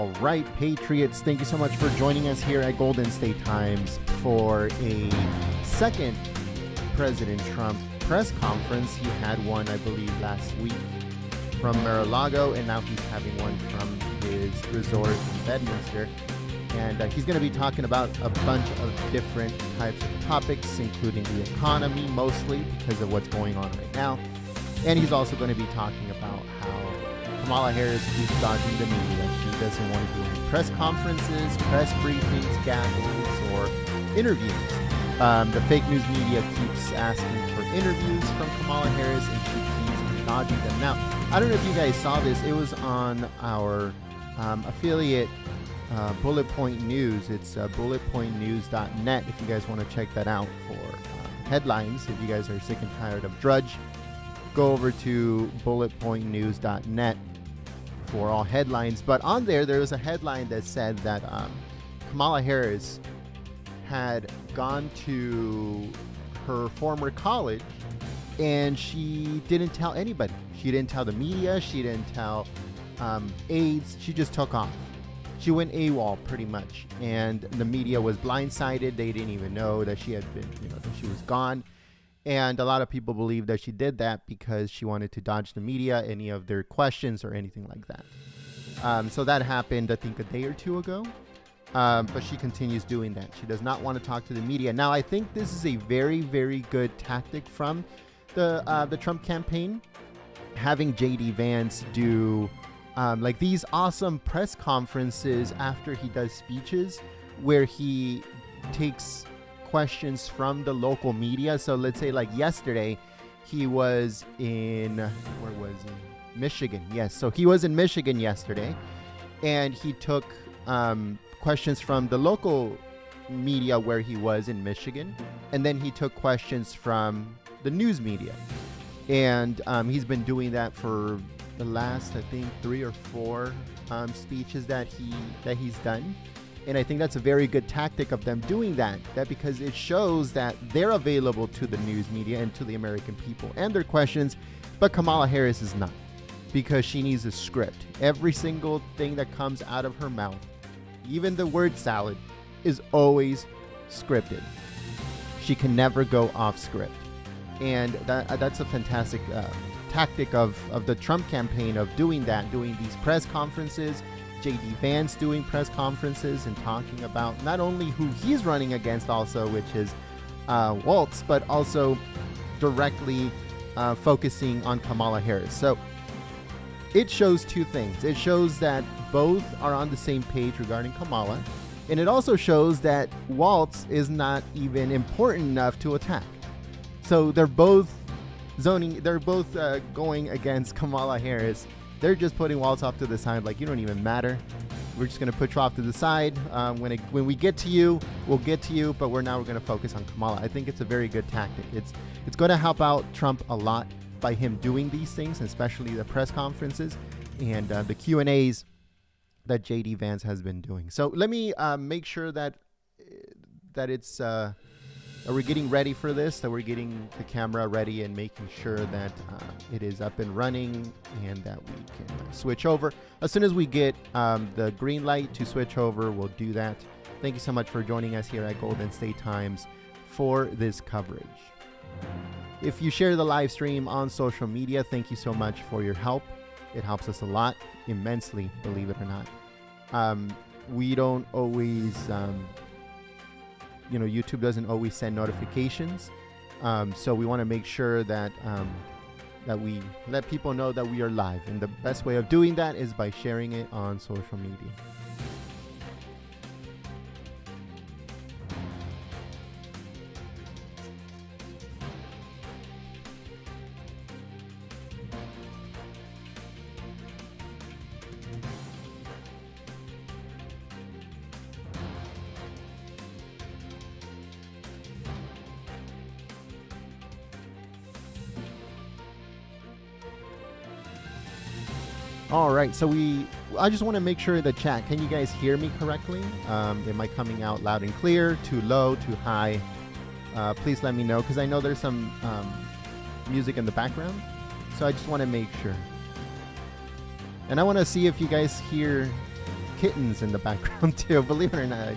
All right, Patriots, thank you so much for joining us here at Golden State Times for a second President Trump press conference. He had one, I believe, last week from Mar-a-Lago, and now he's having one from his resort in Bedminster. And he's going to be talking about a bunch of different types of topics, including the economy, mostly because of what's going on right now. And he's also going to be talking about how Kamala Harris keeps dodging the media. She doesn't want to do any press conferences, press briefings, gaggles, or interviews. The fake news media keeps asking for interviews from Kamala Harris, and she keeps dodging them. Now, I don't know if you guys saw this. It was on our affiliate Bullet Point News. It's bulletpointnews.net if you guys want to check that out for headlines. If you guys are sick and tired of Drudge, go over to bulletpointnews.net for all headlines. But on there was a headline that said that Kamala Harris had gone to her former college and she didn't tell anybody. She didn't tell the media. She didn't tell aides. She just took off. She went AWOL pretty much, and the media was blindsided. They didn't even know that she had been, that she was gone. And a lot of people believe that she did that because she wanted to dodge the media, any of their questions or anything like that. So that happened, I think, a day or two ago. But she continues doing that. She does not want to talk to the media. Now, I think this is a very, very good tactic from the Trump campaign, having J.D. Vance do like these awesome press conferences after he does speeches where he takes questions from the local media. So let's say like yesterday, he was in, where was he? Michigan. Yes. So he was in Michigan yesterday, and he took questions from the local media where he was in Michigan. And then he took questions from the news media. And he's been doing that for the last, I think, 3 or 4 speeches that he's done. And I think that's a very good tactic of them doing that because it shows that they're available to the news media and to the American people and their questions, but Kamala Harris is not, because she needs a script. Every single thing that comes out of her mouth, even the word salad, is always scripted. She can never go off script. And that's a fantastic tactic of the Trump campaign, of doing that, doing these press conferences, J.D. Vance doing press conferences and talking about not only who he's running against also, which is Waltz, but also directly focusing on Kamala Harris. So it shows two things. It shows that both are on the same page regarding Kamala, and it also shows that Waltz is not even important enough to attack. So they're both going against Kamala Harris. They're just putting Waltz off to the side, like, you don't even matter. We're just going to put you off to the side. When we get to you, we'll get to you, but we're going to focus on Kamala. I think it's a very good tactic. It's going to help out Trump a lot by him doing these things, especially the press conferences and the Q&As that J.D. Vance has been doing. So let me make sure that it's... that we're getting ready for this, that we're getting the camera ready and making sure that it is up and running and that we can switch over. As soon as we get the green light to switch over, we'll do that. Thank you so much for joining us here at Golden State Times for this coverage. If you share the live stream on social media, thank you so much for your help. It helps us a lot, immensely, believe it or not. We don't always... YouTube doesn't always send notifications. So we want to make sure that we let people know that we are live. And the best way of doing that is by sharing it on social media. All right, so I just want to make sure the chat, can you guys hear me correctly? Am I coming out loud and clear, too low, too high? Please let me know, because I know there's some music in the background, so I just want to make sure. And I want to see if you guys kittens in the background too. Believe it or not,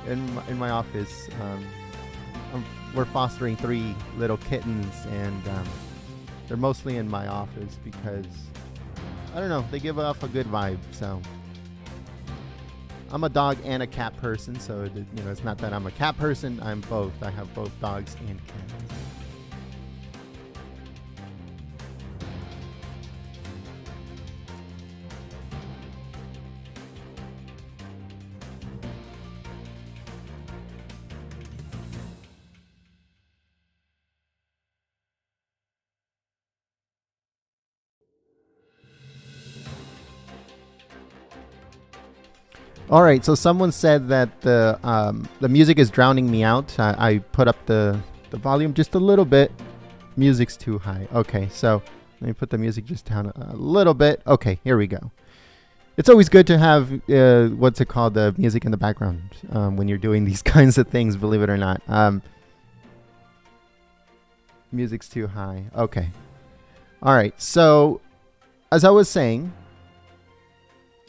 in my office, we're fostering 3 little kittens, and they're mostly in my office because I don't know, they give off a good vibe. So I'm a dog and a cat person, so it's not that I'm a cat person. I'm both. I have both dogs and cats. All right, so someone said that the music is drowning me out. I put up the volume just a little bit. Music's too high. Okay, so let me put the music just down a little bit. Okay, here we go. It's always good to have what's it called, the music in the background when you're doing these kinds of things. Believe it or not. Music's too high. Okay. All right. So as I was saying,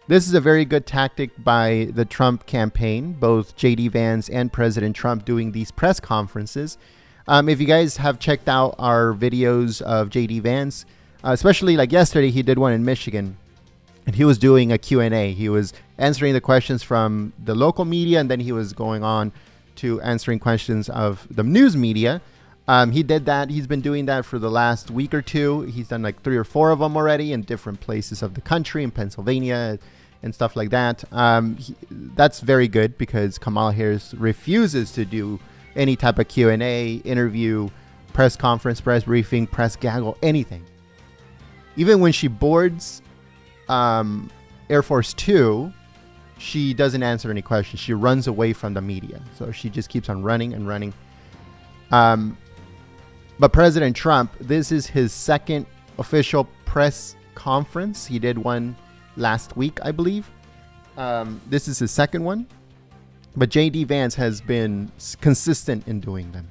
this is a very good tactic by the Trump campaign, both J.D. Vance and President Trump doing these press conferences. If you guys have checked out our videos of J.D. Vance, especially like yesterday, he did one in Michigan, and he was doing a Q&A. He was answering the questions from the local media, and then he was going on to answering questions of the news media. He did that. He's been doing that for the last week or two. He's done like 3 or 4 of them already in different places of the country, in Pennsylvania and stuff like that. That's very good because Kamala Harris refuses to do any type of Q&A, interview, press conference, press briefing, press gaggle, anything. Even when she boards Air Force 2, she doesn't answer any questions. She runs away from the media. So she just keeps on running and running. But President Trump, this is his second official press conference. He did one last week, I believe. This is his second one. But J.D. Vance has been consistent in doing them.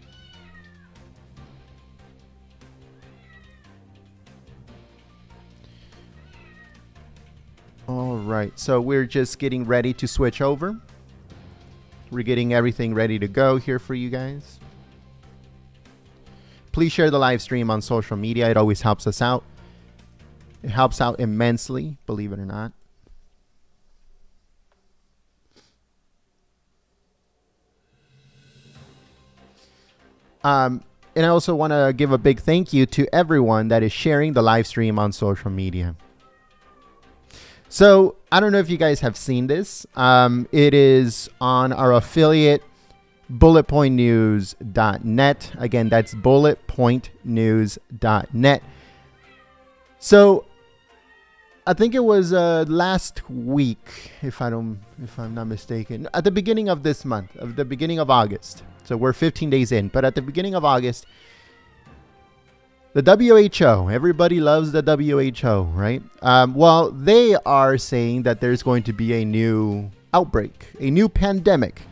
All right. So we're just getting ready to switch over. We're getting everything ready to go here for you guys. Please share the live stream on social media. It always helps us out. It helps out immensely, believe it or not. And I also want to give a big thank you to everyone that is sharing the live stream on social media. So I don't know if you guys have seen this. It is on our affiliate, bulletpointnews.net. Again, that's bulletpointnews.net. So I think it was last week, if I'm not mistaken, at the beginning of this month, at the beginning of August. So we're 15 days in, but at the beginning of August, the WHO, everybody loves the WHO, right? Well, they are saying that there's going to be a new outbreak, a new pandemic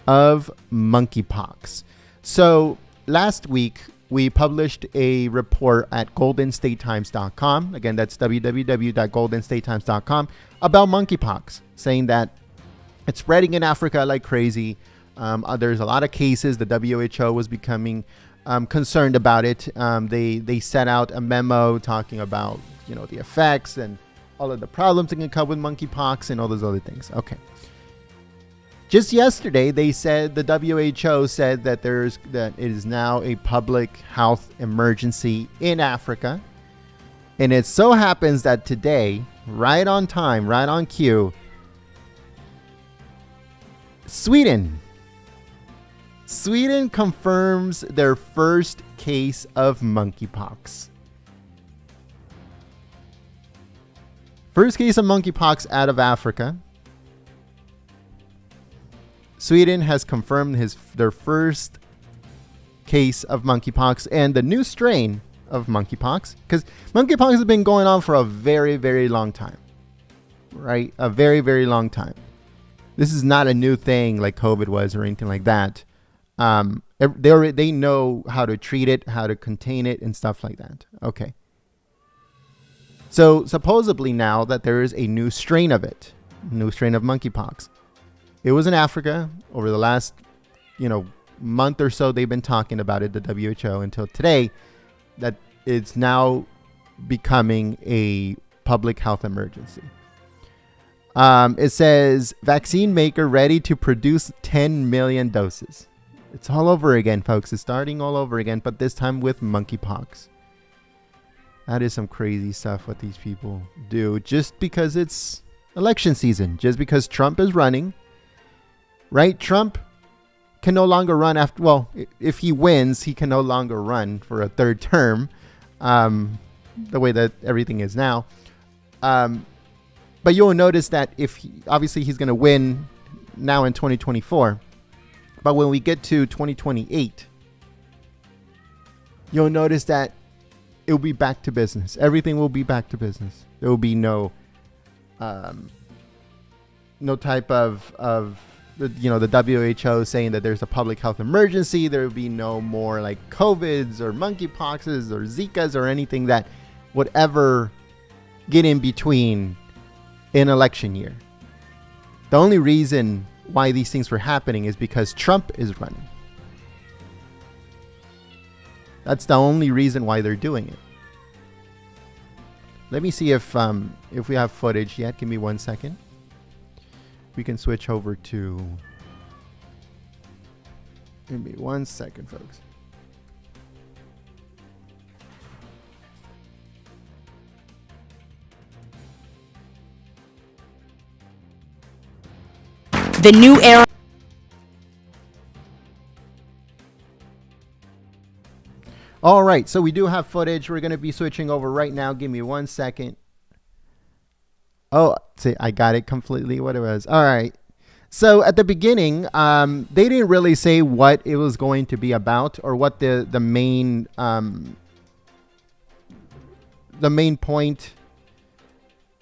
of monkeypox. So last week, we published a report at goldenstatetimes.com. Again, that's www.goldenstatetimes.com about monkeypox, saying that it's spreading in Africa like crazy. There's a lot of cases. The WHO was becoming concerned about it. They set out a memo talking about, the effects and all of the problems that can come with monkeypox and all those other things. Okay. Just yesterday, they said, the WHO said that it is now a public health emergency in Africa. And it so happens that today, right on time, right on cue, Sweden confirms their first case of monkeypox. First case of monkeypox out of Africa. Sweden has confirmed their first case of monkeypox and the new strain of monkeypox, because monkeypox has been going on for a very, very long time, right? A very, very long time. This is not a new thing like COVID was or anything like that. They know how to treat it, how to contain it, and stuff like that. Okay. So supposedly now that there is a new strain of it, new strain of monkeypox. It was in Africa over the last, month or so. They've been talking about it, the WHO, until today, that it's now becoming a public health emergency. It says vaccine maker ready to produce 10 million doses. It's all over again, folks. It's starting all over again, but this time with monkeypox. That is some crazy stuff what these people do just because it's election season, just because Trump is running, right? Trump can no longer run after, well, if he wins, he can no longer run for a third term, the way that everything is now. But you'll notice that obviously he's going to win now in 2024. But when we get to 2028, you'll notice that it will be back to business. Everything will be back to business. There will be no type of the WHO saying that there's a public health emergency. There will be no more like COVIDs or monkeypoxes or Zikas or anything that would ever get in between an election year. The only reason why these things were happening is because Trump is running. That's the only reason why they're doing it. Let me see if we have footage yet. Give me 1 second. We can switch over to. Give me 1 second, folks. The new era. All right, so we do have footage. We're going to be switching over right now. Give me 1 second. Oh, see, I got it completely what it was. All right. So at the beginning, they didn't really say what it was going to be about or what the main point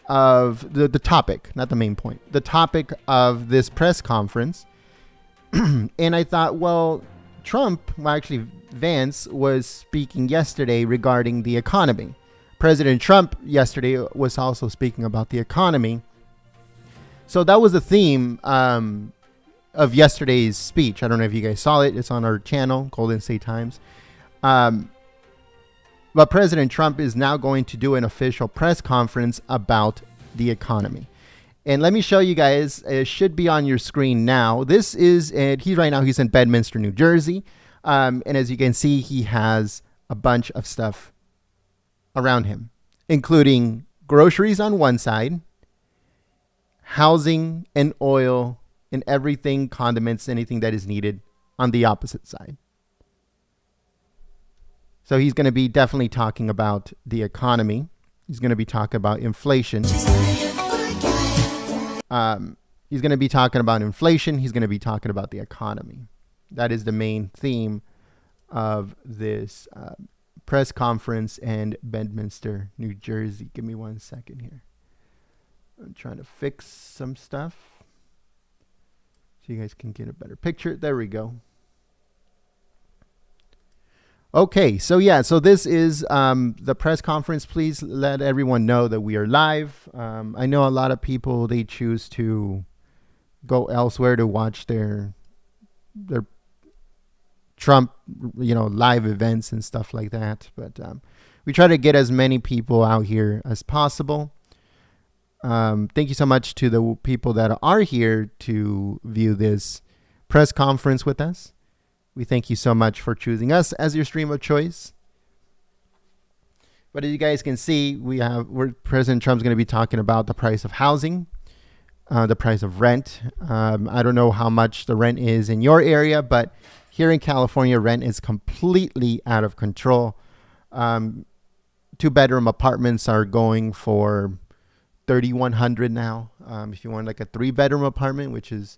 of the topic, not the main point, the topic of this press conference. And I thought, well, Vance was speaking yesterday regarding the economy. President Trump yesterday was also speaking about the economy. So that was the theme of yesterday's speech. I don't know if you guys saw it. It's on our channel, Golden State Times. But President Trump is now going to do an official press conference about the economy. And let me show you guys. It should be on your screen now. This is it. Right now he's in Bedminster, New Jersey. And as you can see, he has a bunch of stuff around him, including groceries on one side, housing and oil and everything, condiments, anything that is needed on the opposite side. So he's going to be definitely talking about the economy. He's going to be talking about inflation. He's going to be talking about inflation. He's going to be talking about the economy. That is the main theme of this press conference in Bedminster, New Jersey. Give me 1 second here. I'm trying to fix some stuff so you guys can get a better picture. There we go. Okay, so this is the press conference. Please let everyone know that we are live. I know a lot of people, they choose to go elsewhere to watch their Trump, live events and stuff like that. But we try to get as many people out here as possible. Thank you so much to the people that are here to view this press conference with us. We thank you so much for choosing us as your stream of choice. But as you guys can see, President Trump's going to be talking about the price of housing, the price of rent. I don't know how much the rent is in your area, but here in California, rent is completely out of control. 2-bedroom apartments are going for $3,100 now. If you want like a 3-bedroom apartment, which is,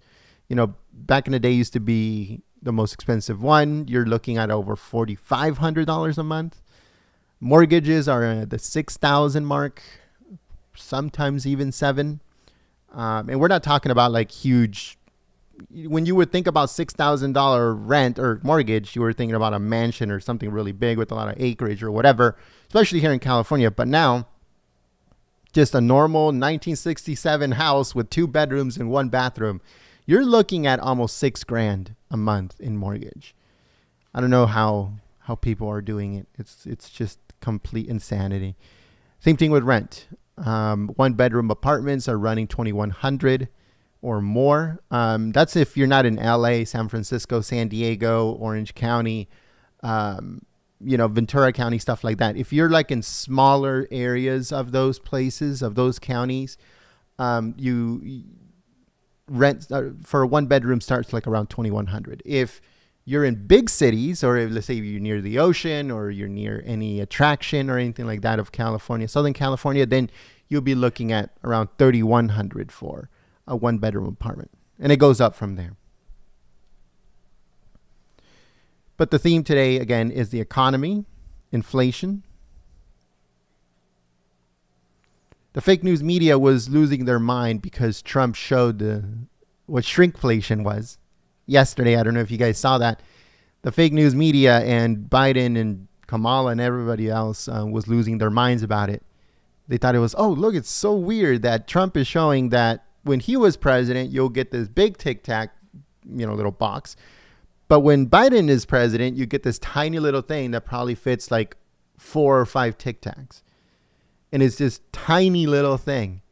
back in the day used to be the most expensive one, you're looking at over $4,500 a month. Mortgages are at the $6,000 mark, sometimes even $7,000. And we're not talking about like huge. When you would think about $6,000 rent or mortgage, you were thinking about a mansion or something really big with a lot of acreage or whatever, especially here in California. But now just a normal 1967 house with 2 bedrooms and 1 bathroom, you're looking at almost $6,000 a month in mortgage. I don't know how people are doing it. It's just complete insanity. Same thing with rent. 1-bedroom apartments are running $2,100 or more. That's if you're not in LA, San Francisco, San Diego, Orange County, Ventura County, stuff like that. If you're like in smaller areas of those places, of those counties, you rent for a 1-bedroom starts like around $2,100. If you're in big cities, or if, let's say you're near the ocean or you're near any attraction or anything like that of California, Southern California, then you'll be looking at around $3,100 for a 1-bedroom apartment. And it goes up from there. But the theme today, again, is the economy, inflation. The fake news media was losing their mind because Trump showed what shrinkflation was yesterday. I don't know if you guys saw that. The fake news media and Biden and Kamala and everybody else was losing their minds about it. They thought it was, oh, look, it's so weird that Trump is showing that when he was president, you'll get this big Tic Tac, little box. But when Biden is president, you get this tiny little thing that probably fits like 4 or 5 Tic Tacs. And it's this tiny little thing.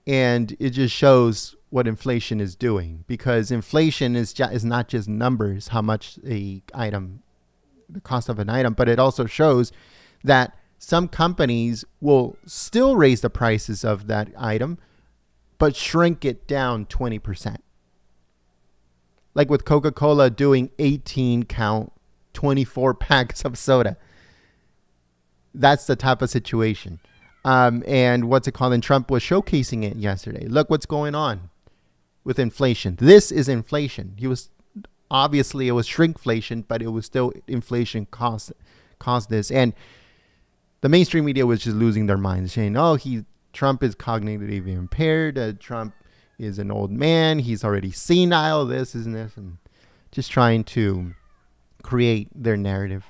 And it just shows what inflation is doing, because inflation is not just numbers, how much the cost of an item, but it also shows that some companies will still raise the prices of that item, but shrink it down 20%. Like with Coca-Cola doing 18 count, 24 packs of soda. That's the type of situation. And what's it called? And Trump was showcasing it yesterday. Look what's going on with inflation. This is inflation. It was shrinkflation, but it was still inflation caused this. And the mainstream media was just losing their minds, saying, oh, Trump is cognitively impaired. Trump is an old man. He's already senile, this, and just trying to create their narrative.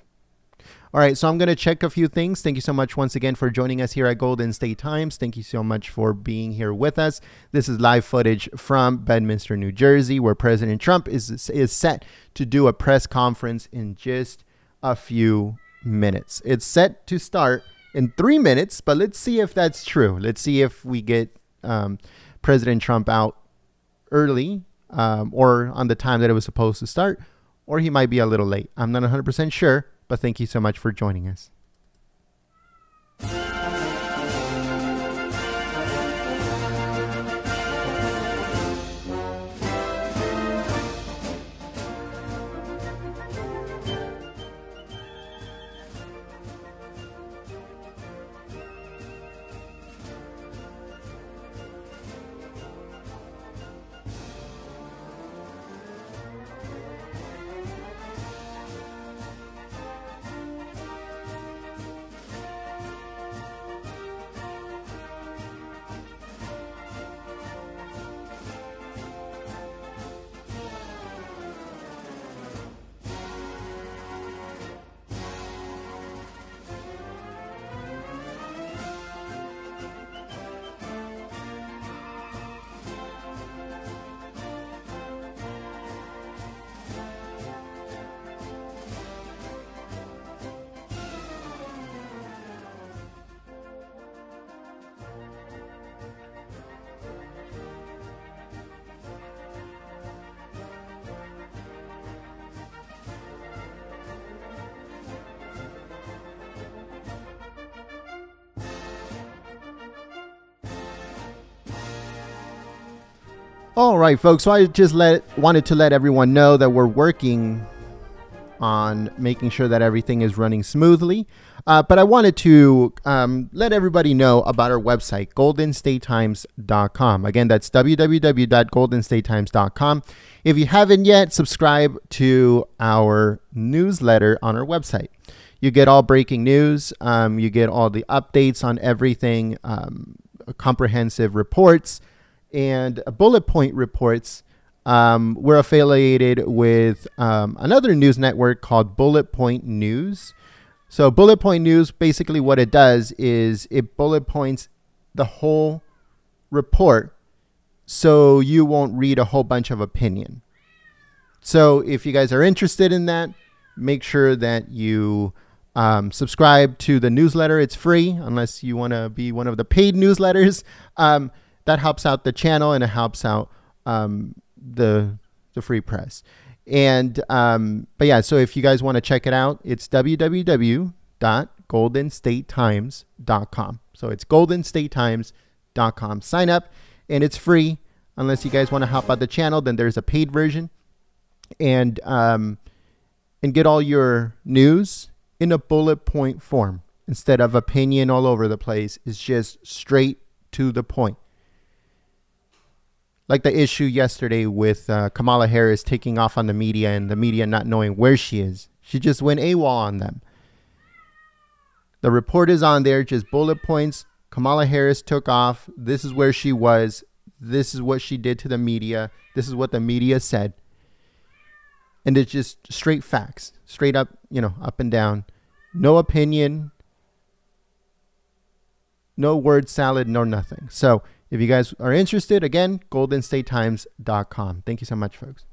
All right, so I'm going to check a few things. Thank you so much once again for joining us here at Golden State Times. Thank you so much for being here with us. This is live footage from Bedminster, New Jersey, where President Trump is set to do a press conference in just a few minutes. It's set to start in 3 minutes, but let's see if that's true. Let's see if we get President Trump out early or on the time that it was supposed to start, or he might be a little late. I'm not 100% sure. But thank you so much for joining us. All right, folks. So I just wanted to let everyone know that we're working on making sure that everything is running smoothly. But I wanted to let everybody know about our website, goldenstatetimes.com. Again, that's www.goldenstatetimes.com. If you haven't yet, subscribe to our newsletter on our website. You get all breaking news. You get all the updates on everything, comprehensive reports, and bullet point reports. We're affiliated with another news network called Bullet Point News. So bullet point news, basically what it does is it bullet points the whole report so you won't read a whole bunch of opinion. So if you guys are interested in that, make sure that you subscribe to the newsletter. It's free unless you want to be one of the paid newsletters. That helps out the channel and it helps out the free press. And but yeah, so if you guys want to check it out, it's www.goldenstatetimes.com. So it's goldenstatetimes.com. Sign up and it's free. Unless you guys want to help out the channel, then there's a paid version. And get all your news in a bullet point form instead of opinion all over the place. It's just straight to the point. Like the issue yesterday with Kamala Harris taking off on the media and the media not knowing where she is. She just went AWOL on them. The report is on there, just bullet points. Kamala Harris took off. This is where she was. This is what she did to the media. This is what the media said. And it's just straight facts, straight up, up and down. No opinion, no word salad, no nothing. So if you guys are interested, again, goldenstatetimes.com. Thank you so much, folks.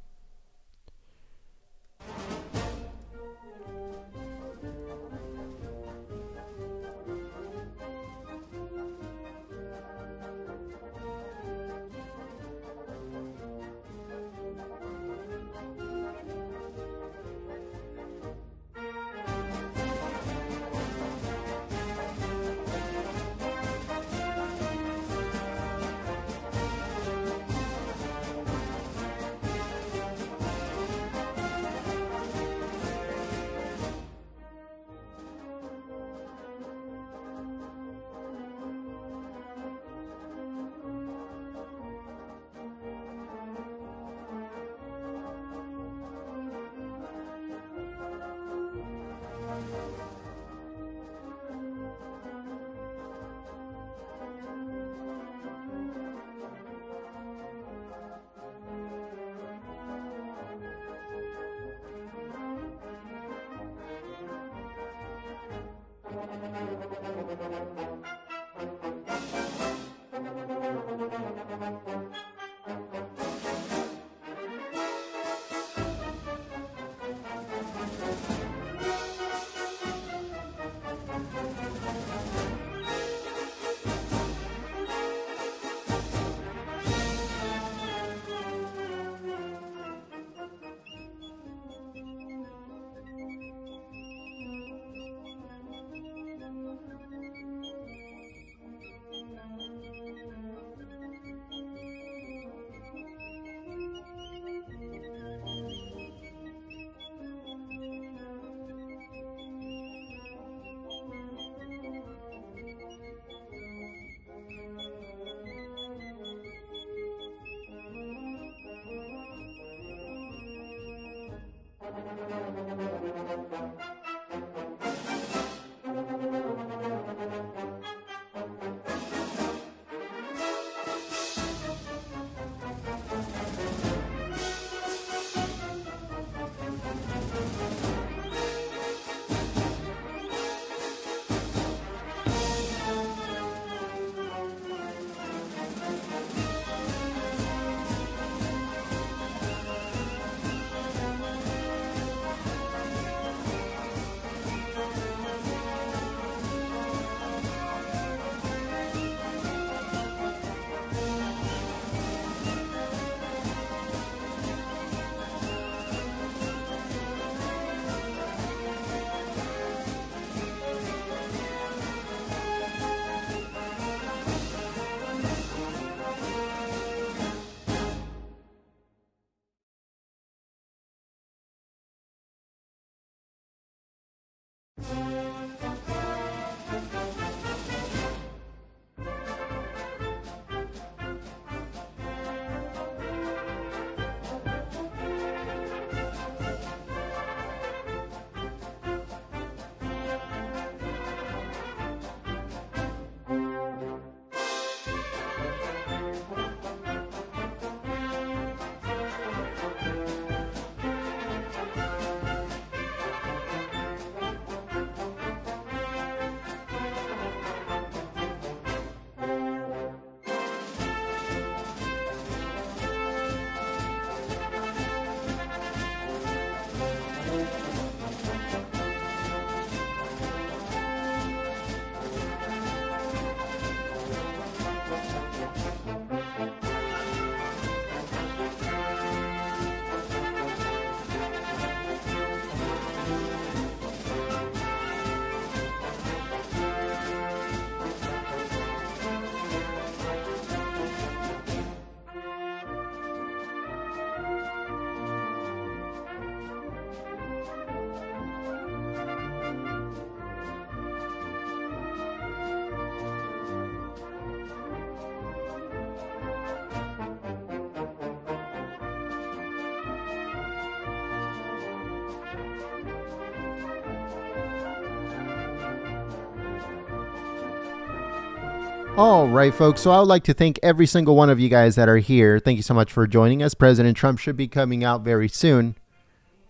All right, folks. So I would like to thank every single one of you guys that are here. Thank you so much for joining us. President Trump should be coming out very soon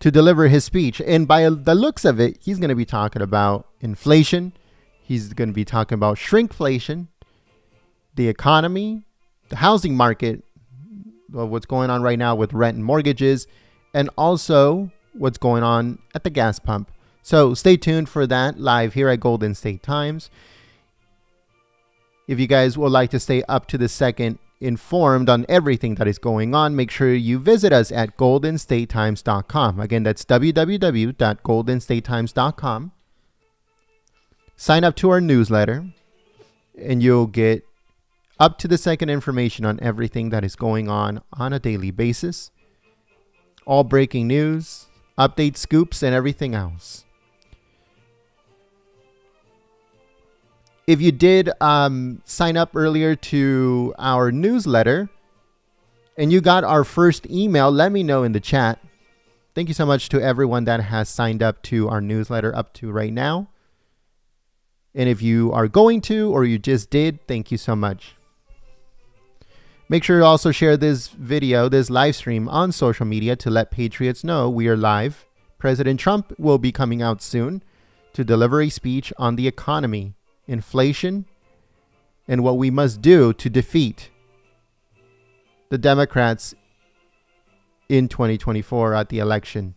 to deliver his speech. And by the looks of it, he's going to be talking about inflation. He's going to be talking about shrinkflation, the economy, the housing market, what's going on right now with rent and mortgages, and also what's going on at the gas pump. So stay tuned for that live here at Golden State Times. If you guys would like to stay up to the second informed on everything that is going on, make sure you visit us at goldenstatetimes.com. Again, that's www.goldenstatetimes.com. Sign up to our newsletter and you'll get up to the second information on everything that is going on a daily basis. All breaking news, update scoops, and everything else. If you did sign up earlier to our newsletter and you got our first email, let me know in the chat. Thank you so much to everyone that has signed up to our newsletter up to right now. And if you are going to or you just did, thank you so much. Make sure to also share this video, this live stream on social media to let patriots know we are live. President Trump will be coming out soon to deliver a speech on the economy, inflation, and what we must do to defeat the Democrats in 2024 at the election.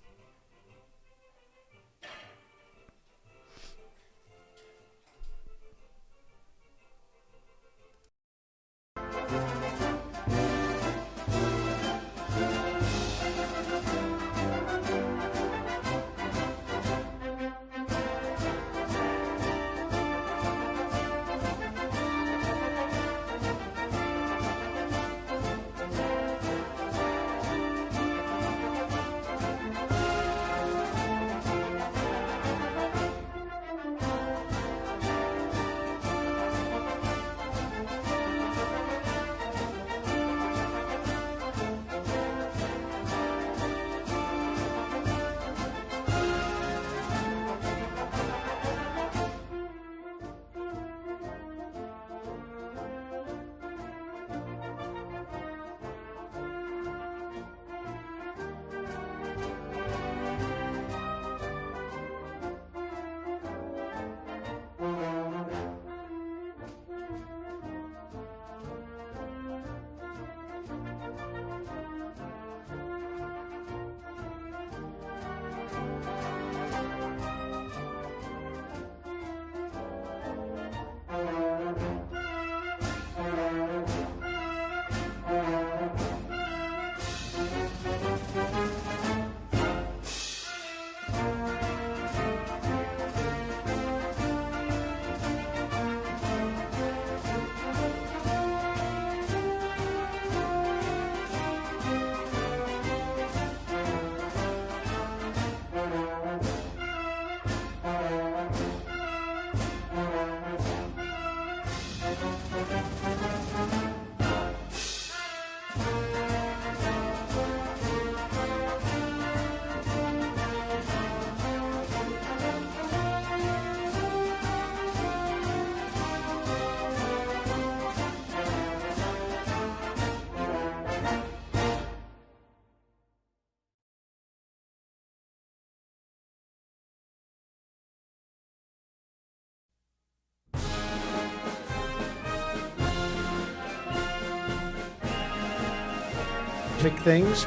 Things.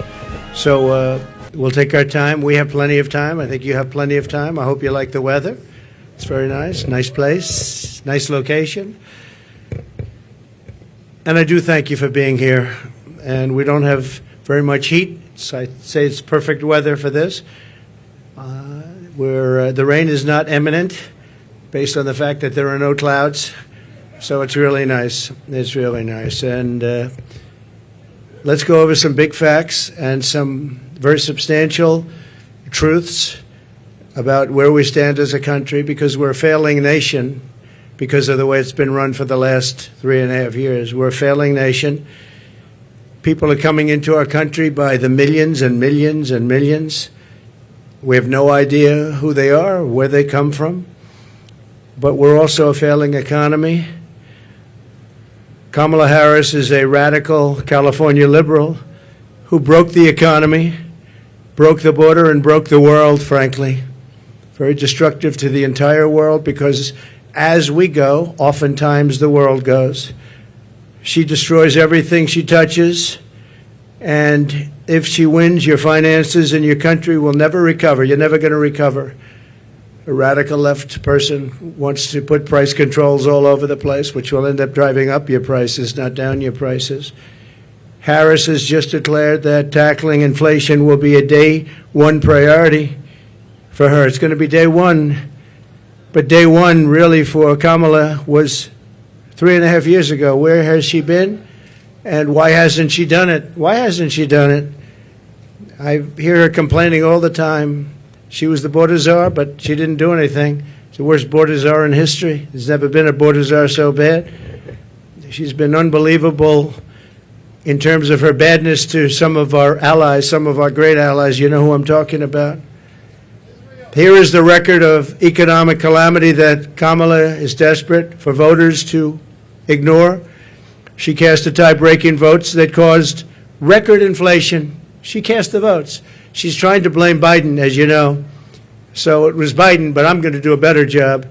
So we'll take our time. We have plenty of time. I think you have plenty of time. I hope you like the weather. It's very nice. Nice place. Nice location. And I do thank you for being here. And we don't have very much heat, so I'd say it's perfect weather for this. The rain is not imminent based on the fact that there are no clouds. So it's really nice. It's really nice. And let's go over some big facts and some very substantial truths about where we stand as a country, because we're a failing nation because of the way it's been run for the last 3.5 years. We're a failing nation. People are coming into our country by the millions and millions and millions. We have no idea who they are, where they come from. But we're also a failing economy. Kamala Harris is a radical California liberal who broke the economy, broke the border, and broke the world, frankly. Very destructive to the entire world because as we go, oftentimes the world goes. She destroys everything she touches, and if she wins, your finances and your country will never recover. You're never going to recover. A radical left person wants to put price controls all over the place, which will end up driving up your prices, not down your prices. Harris has just declared that tackling inflation will be a day one priority for her. It's going to be day one. But day one, really, for Kamala was 3.5 years ago. Where has she been? And why hasn't she done it? Why hasn't she done it? I hear her complaining all the time. She was the border czar, but she didn't do anything. It's the worst border czar in history. There's never been a border czar so bad. She's been unbelievable in terms of her badness to some of our allies, some of our great allies. You know who I'm talking about. Here is the record of economic calamity that Kamala is desperate for voters to ignore. She cast the tie-breaking votes that caused record inflation. She cast the votes. She's trying to blame Biden, as you know. So it was Biden, but I'm going to do a better job.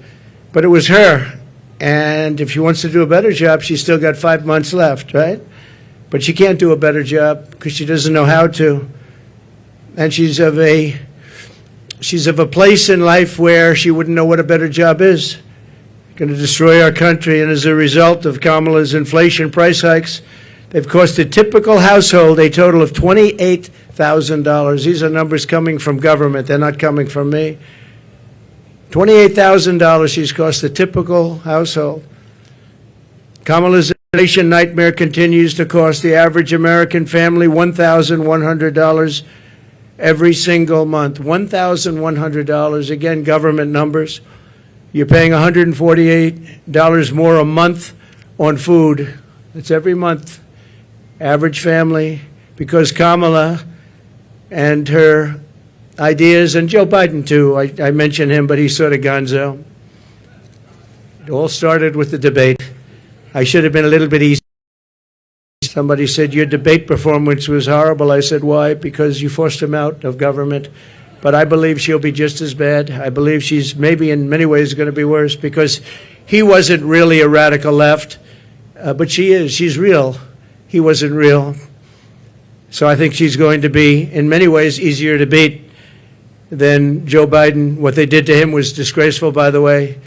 But it was her. And if she wants to do a better job, she's still got 5 months left, right? But she can't do a better job because she doesn't know how to. And she's of a place in life where she wouldn't know what a better job is. Going to destroy our country. And as a result of Kamala's inflation price hikes, they've cost a typical household a total of $28,000. These are numbers coming from government. They're not coming from me. $28,000 she's cost a typical household. Kamala's inflation nightmare continues to cost the average American family $1,100 every single month. $1,100. Again, government numbers. You're paying $148 more a month on food. That's every month. Average family, because Kamala and her ideas, and Joe Biden too, I mention him, but he's sort of gonzo. It all started with the debate. I should have been a little bit easy. Somebody said, your debate performance was horrible. I said, why? Because you forced him out of government. But I believe she'll be just as bad. I believe she's maybe in many ways going to be worse because he wasn't really a radical left, but she is. She's real. He wasn't real. So I think she's going to be, in many ways, easier to beat than Joe Biden. What they did to him was disgraceful, by the way,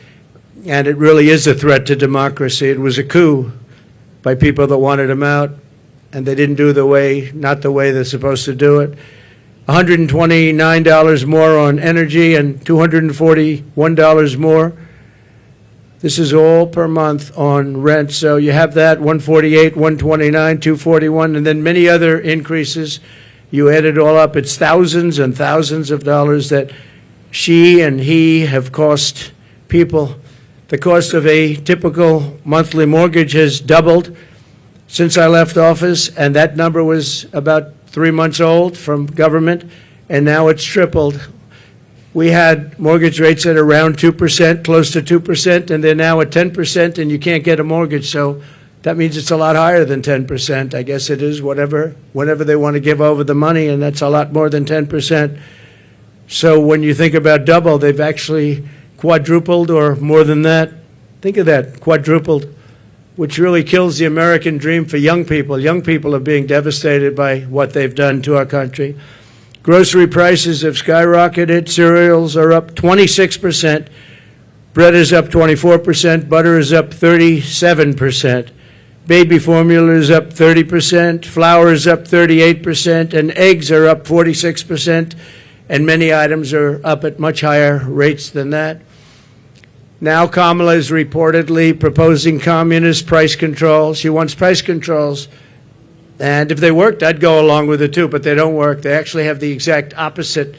and it really is a threat to democracy. It was a coup by people that wanted him out, and they didn't do not the way they're supposed to do it. $129 more on energy and $241 more. This is all per month on rent. So you have that, 148, 129, 241, and then many other increases. You add it all up, it's thousands and thousands of dollars that she and he have cost people. The cost of a typical monthly mortgage has doubled since I left office, and that number was about 3 months old from government, and now it's tripled. We had mortgage rates at around 2%, close to 2%, and they're now at 10%, and you can't get a mortgage. So that means it's a lot higher than 10%. I guess it is, whenever they want to give over the money, and that's a lot more than 10%. So when you think about double, they've actually quadrupled or more than that. Think of that, quadrupled, which really kills the American dream for young people. Young people are being devastated by what they've done to our country. Grocery prices have skyrocketed. Cereals are up 26%. Bread is up 24%. Butter is up 37%. Baby formula is up 30%. Flour is up 38%. And eggs are up 46%. And many items are up at much higher rates than that. Now Kamala is reportedly proposing communist price controls. She wants price controls. And if they worked, I'd go along with it too, but they don't work. They actually have the exact opposite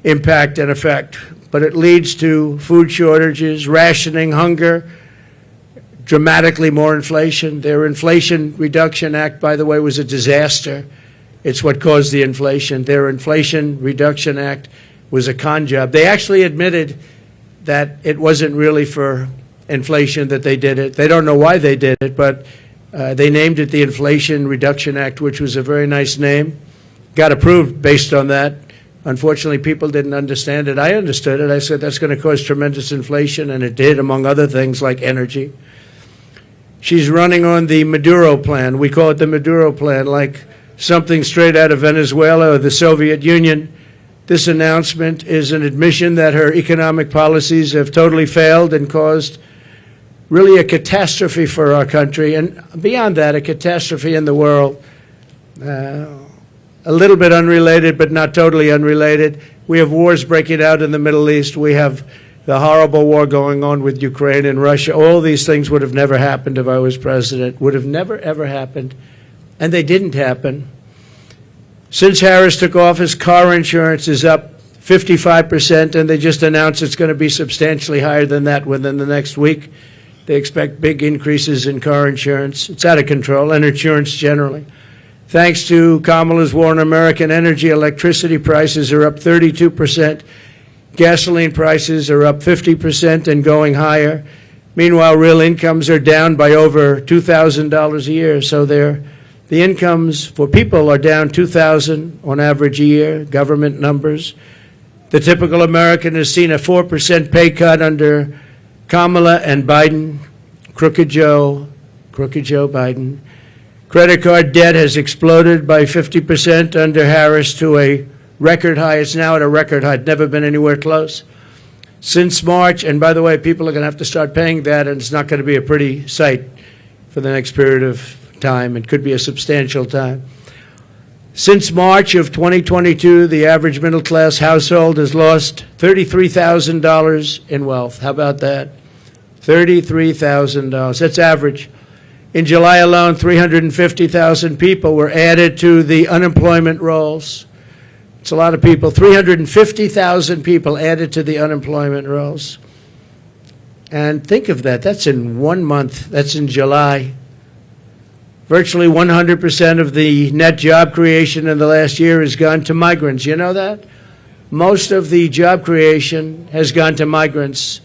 impact and effect. But it leads to food shortages, rationing, hunger, dramatically more inflation. Their Inflation Reduction Act, by the way, was a disaster. It's what caused the inflation. Their Inflation Reduction Act was a con job. They actually admitted that it wasn't really for inflation that they did it. They don't know why they did it, but They named it the Inflation Reduction Act, which was a very nice name. Got approved based on that. Unfortunately, people didn't understand it. I understood it. I said that's going to cause tremendous inflation, and it did, among other things like energy. She's running on the Maduro plan. We call it the Maduro plan, like something straight out of Venezuela or the Soviet Union. This announcement is an admission that her economic policies have totally failed and caused really a catastrophe for our country, and beyond that, a catastrophe in the world. A little bit unrelated, but not totally unrelated. We have wars breaking out in the Middle East. We have the horrible war going on with Ukraine and Russia. All these things would have never happened if I was president. Would have never, ever happened. And they didn't happen. Since Harris took office, car insurance is up 55%, and they just announced it's going to be substantially higher than that within the next week. They expect big increases in car insurance. It's out of control, and insurance generally. Thanks to Kamala's war on American energy, electricity prices are up 32%. Gasoline prices are up 50% and going higher. Meanwhile, real incomes are down by over $2,000 a year. So the incomes for people are down $2,000 on average a year, government numbers. The typical American has seen a 4% pay cut under Kamala and Biden, Crooked Joe Biden. Credit card debt has exploded by 50% under Harris to a record high. It's now at a record high. It's never been anywhere close. Since March, and by the way, people are going to have to start paying that, and it's not going to be a pretty sight for the next period of time. It could be a substantial time. Since March of 2022, the average middle-class household has lost $33,000 in wealth. How about that? $33,000. That's average. In July alone, 350,000 people were added to the unemployment rolls. It's a lot of people. 350,000 people added to the unemployment rolls. And think of that. That's in 1 month. That's in July. Virtually 100% of the net job creation in the last year has gone to migrants. You know that? Most of the job creation has gone to migrants.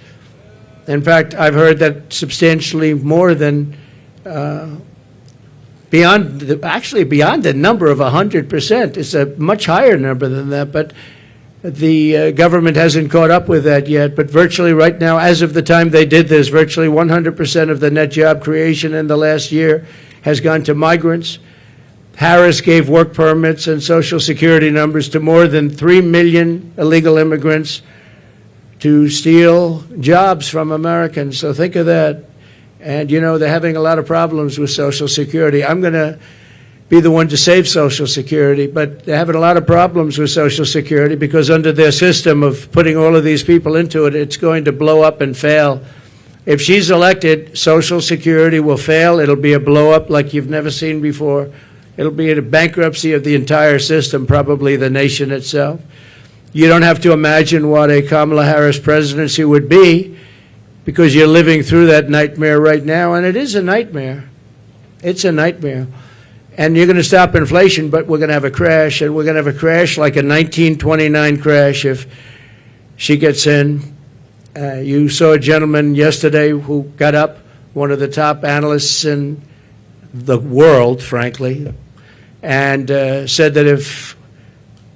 In fact, I've heard that substantially more than beyond the number of 100%. It's a much higher number than that, but the government hasn't caught up with that yet. But virtually right now, as of the time they did this, virtually 100% of the net job creation in the last year has gone to migrants. Harris gave work permits and Social Security numbers to more than 3 million illegal immigrants to steal jobs from Americans. So think of that. And, you know, they're having a lot of problems with Social Security. I'm going to be the one to save Social Security, but they're having a lot of problems with Social Security because under their system of putting all of these people into it, it's going to blow up and fail. If she's elected, Social Security will fail. It'll be a blow up like you've never seen before. It'll be a bankruptcy of the entire system, probably the nation itself. You don't have to imagine what a Kamala Harris presidency would be, because you're living through that nightmare right now, and it is a nightmare. It's a nightmare. And you're going to stop inflation, but we're going to have a crash, and we're going to have a crash like a 1929 crash if she gets in. You saw a gentleman yesterday who got up, one of the top analysts in the world, frankly, and said that if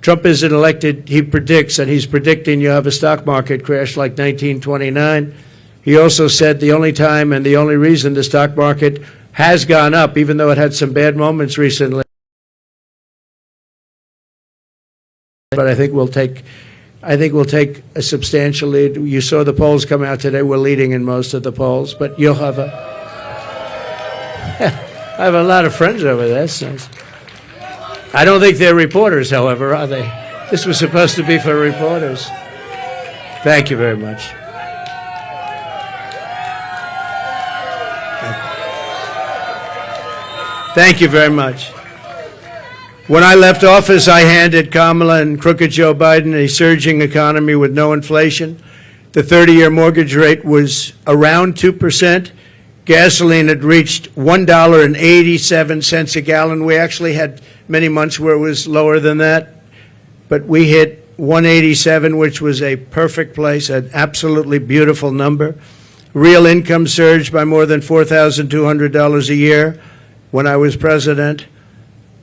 Trump isn't elected, he predicts, and he's predicting you'll have a stock market crash like 1929. He also said the only time and the only reason the stock market has gone up, even though it had some bad moments recently, but I think we'll take a substantial lead. You saw the polls come out today. We're leading in most of the polls, but you'll have I have a lot of friends over there. So I don't think they're reporters, however, are they? This was supposed to be for reporters. Thank you very much. Thank you very much. When I left office, I handed Kamala and Crooked Joe Biden a surging economy with no inflation. The 30-year mortgage rate was around 2%. Gasoline had reached $1.87 a gallon. We actually had many months where it was lower than that, but we hit 187, which was a perfect place, an absolutely beautiful number. Real income surged by more than $4,200 a year. when I was president.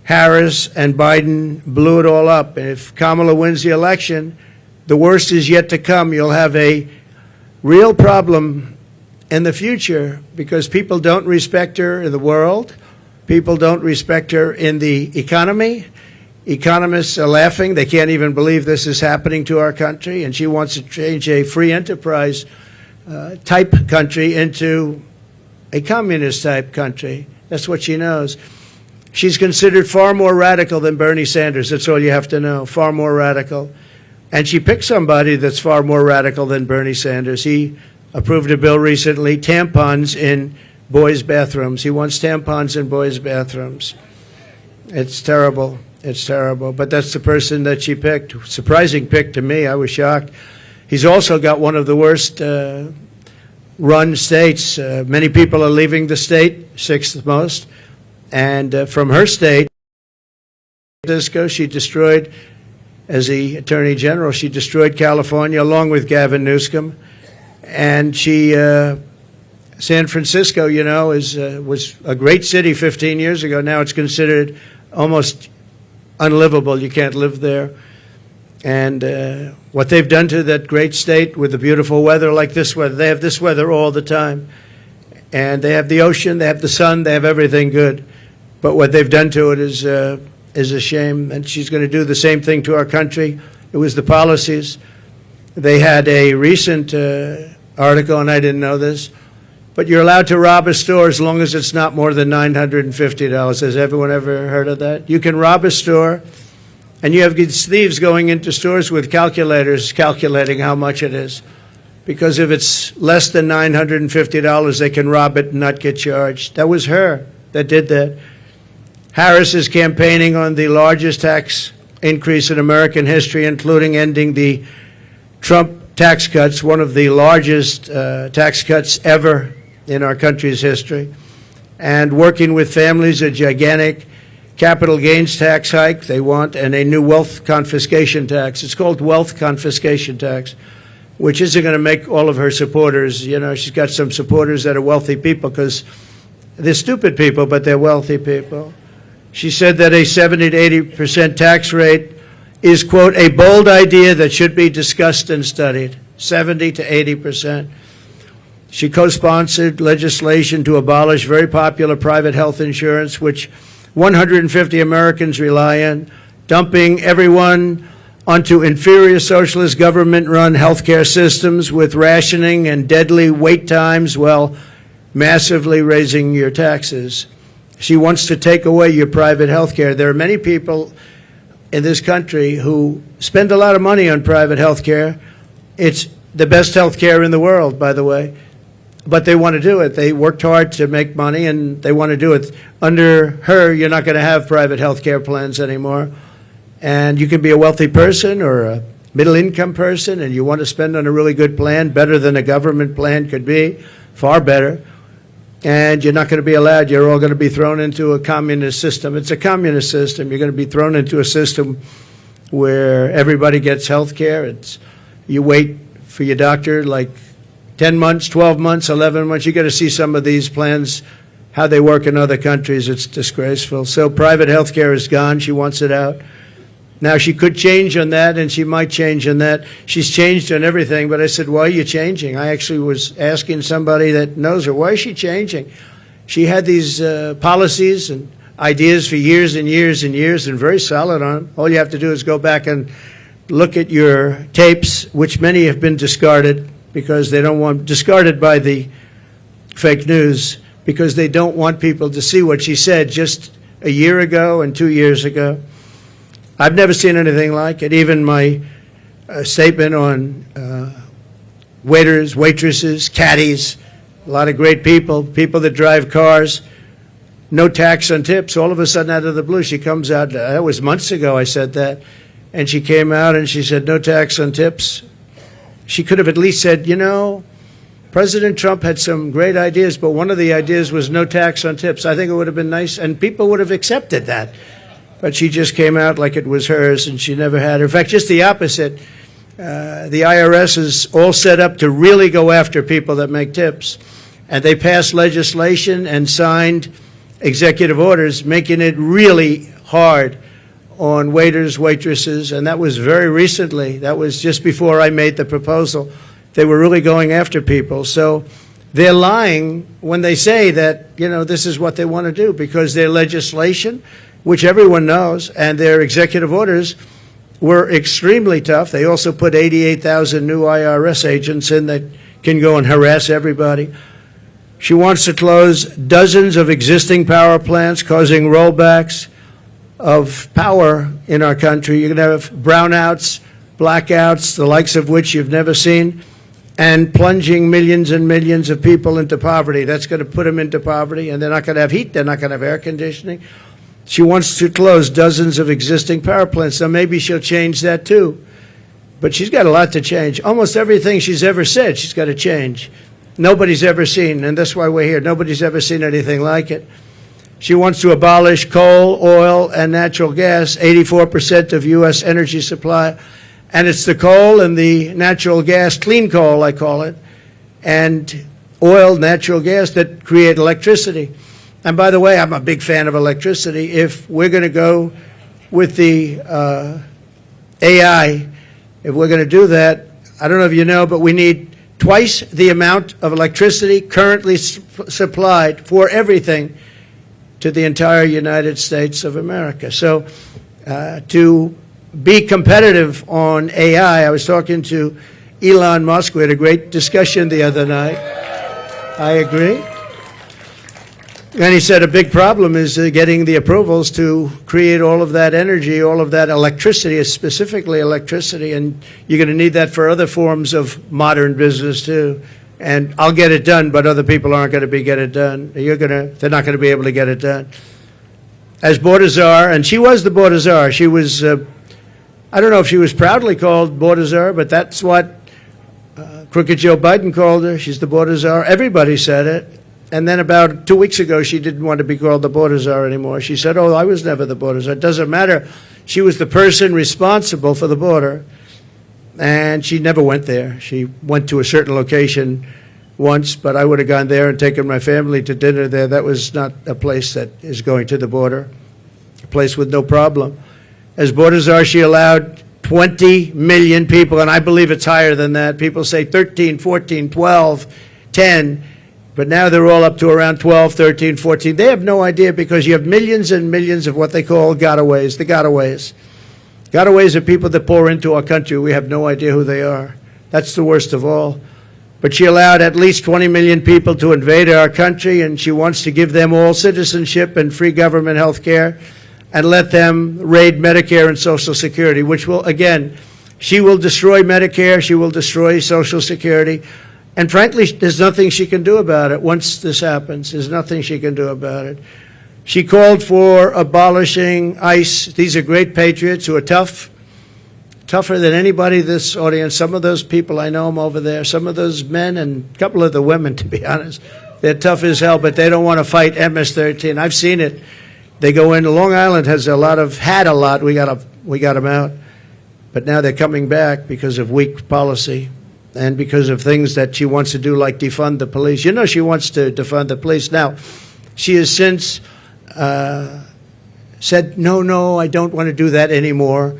Harris and Biden blew it all up. And if Kamala wins the election, the worst is yet to come. You'll have a real problem in the future because people don't respect her in the world. People don't respect her in the economy. Economists are laughing. They can't even believe this is happening to our country. And she wants to change a free enterprise type country into a communist type country. That's what she knows. She's considered far more radical than Bernie Sanders. That's all you have to know. Far more radical. And she picked somebody that's far more radical than Bernie Sanders. He approved a bill recently, tampons in boys' bathrooms. He wants tampons in boys' bathrooms. It's terrible. It's terrible. But that's the person that she picked. Surprising pick to me. I was shocked. He's also got one of the worst run states. Many people are leaving the state, sixth most. And from her state, she destroyed, as the Attorney General, she destroyed California along with Gavin Newsom. And she, San Francisco, you know, was a great city 15 years ago. Now it's considered almost unlivable. You can't live there. And what they've done to that great state with the beautiful weather like this weather, they have this weather all the time. And they have the ocean, they have the sun, they have everything good. But what they've done to it is a shame. And she's going to do the same thing to our country. It was the policies. They had a recent article, and I didn't know this, but you're allowed to rob a store as long as it's not more than $950. Has everyone ever heard of that? You can rob a store, and you have these thieves going into stores with calculators calculating how much it is. Because if it's less than $950, they can rob it and not get charged. That was her that did that. Harris is campaigning on the largest tax increase in American history, including ending the Trump tax cuts, one of the largest tax cuts ever in our country's history, and working with families, a gigantic capital gains tax hike they want, and a new wealth confiscation tax. It's called wealth confiscation tax, which isn't going to make all of her supporters, you know, she's got some supporters that are wealthy people because they're stupid people, but they're wealthy people. She said that a 70 to 80% tax rate is, quote, a bold idea that should be discussed and studied. 70 to 80%. She co-sponsored legislation to abolish very popular private health insurance, which 150 Americans rely on, dumping everyone onto inferior socialist government-run healthcare systems with rationing and deadly wait times while massively raising your taxes. She wants to take away your private health care. There are many people in this country who spend a lot of money on private health care. It's the best health care in the world, by the way. But they want to do it. They worked hard to make money, and they want to do it. Under her, you're not going to have private health care plans anymore. And you can be a wealthy person or a middle-income person, and you want to spend on a really good plan, better than a government plan could be, far better. And you're not going to be allowed. You're all going to be thrown into a communist system. It's a communist system. You're going to be thrown into a system where everybody gets health care. You wait for your doctor like 10 months, 12 months, 11 months. You got to see some of these plans, how they work in other countries. It's disgraceful. So private health care is gone. She wants it out. Now, she could change on that, and she might change on that. She's changed on everything, but I said, why are you changing? I actually was asking somebody that knows her, why is she changing? She had these policies and ideas for years and years and years and very solid on them. All you have to do is go back and look at your tapes, which many have been discarded because they don't want, discarded by the fake news, because they don't want people to see what she said just a year ago and 2 years ago. I've never seen anything like it. Even my statement on waiters, waitresses, caddies, a lot of great people, people that drive cars, no tax on tips. All of a sudden, out of the blue, she comes out. That was months ago I said that. And she came out and she said, no tax on tips. She could have at least said, you know, President Trump had some great ideas, but one of the ideas was no tax on tips. I think it would have been nice, and people would have accepted that. But she just came out like it was hers, and she never had her. In fact, just the opposite. The IRS is all set up to really go after people that make tips. And they passed legislation and signed executive orders, making it really hard on waiters, waitresses, and that was very recently. That was just before I made the proposal. They were really going after people. So they're lying when they say that, you know, this is what they want to do, because their legislation, which everyone knows, and their executive orders were extremely tough. They also put 88,000 new IRS agents in that can go and harass everybody. She wants to close dozens of existing power plants, causing rollbacks of power in our country. You're going to have brownouts, blackouts, the likes of which you've never seen, and plunging millions and millions of people into poverty. That's going to put them into poverty, and they're not going to have heat, they're not going to have air conditioning. She wants to close dozens of existing power plants, so maybe she'll change that too. But she's got a lot to change. Almost everything she's ever said, she's got to change. Nobody's ever seen, and that's why we're here. Nobody's ever seen anything like it. She wants to abolish coal, oil, and natural gas, 84% of U.S. energy supply. And it's the coal and the natural gas, clean coal, I call it, and oil, natural gas that create electricity. And by the way, I'm a big fan of electricity. If we're going to go with the AI, if we're going to do that, I don't know if you know, but we need twice the amount of electricity currently supplied for everything to the entire United States of America. So to be competitive on AI, I was talking to Elon Musk. We had a great discussion the other night. I agree. And he said a big problem is getting the approvals to create all of that energy, all of that electricity, specifically electricity, and you're going to need that for other forms of modern business too. And I'll get it done, but other people aren't going to get it done. They're not going to be able to get it done. As border czar, and she was the border czar. She was, I don't know if she was proudly called border czar, but that's what Crooked Joe Biden called her. She's the border czar. Everybody said it. And then about 2 weeks ago, she didn't want to be called the border czar anymore. She said, oh, I was never the border czar. It doesn't matter. She was the person responsible for the border. And she never went there. She went to a certain location once, but I would have gone there and taken my family to dinner there. That was not a place that is going to the border, a place with no problem. As border czar, she allowed 20 million people, and I believe it's higher than that. People say 13, 14, 12, 10, but now they're all up to around 12, 13, 14. They have no idea because you have millions and millions of what they call gotaways, the gotaways. Gotaways are people that pour into our country. We have no idea who they are. That's the worst of all. But she allowed at least 20 million people to invade our country, and she wants to give them all citizenship and free government health care and let them raid Medicare and Social Security, which will, again, she will destroy Medicare, she will destroy Social Security, and frankly, there's nothing she can do about it once this happens. There's nothing she can do about it. She called for abolishing ICE. These are great patriots who are tough, tougher than anybody in this audience. Some of those people, I know them over there. Some of those men and a couple of the women, to be honest, they're tough as hell, but they don't want to fight MS-13. I've seen it. They go in. Long Island has had a lot. We got them out. But now they're coming back because of weak policy and because of things that she wants to do, like defund the police. You know she wants to defund the police. Now, she has since said, no, I don't want to do that anymore.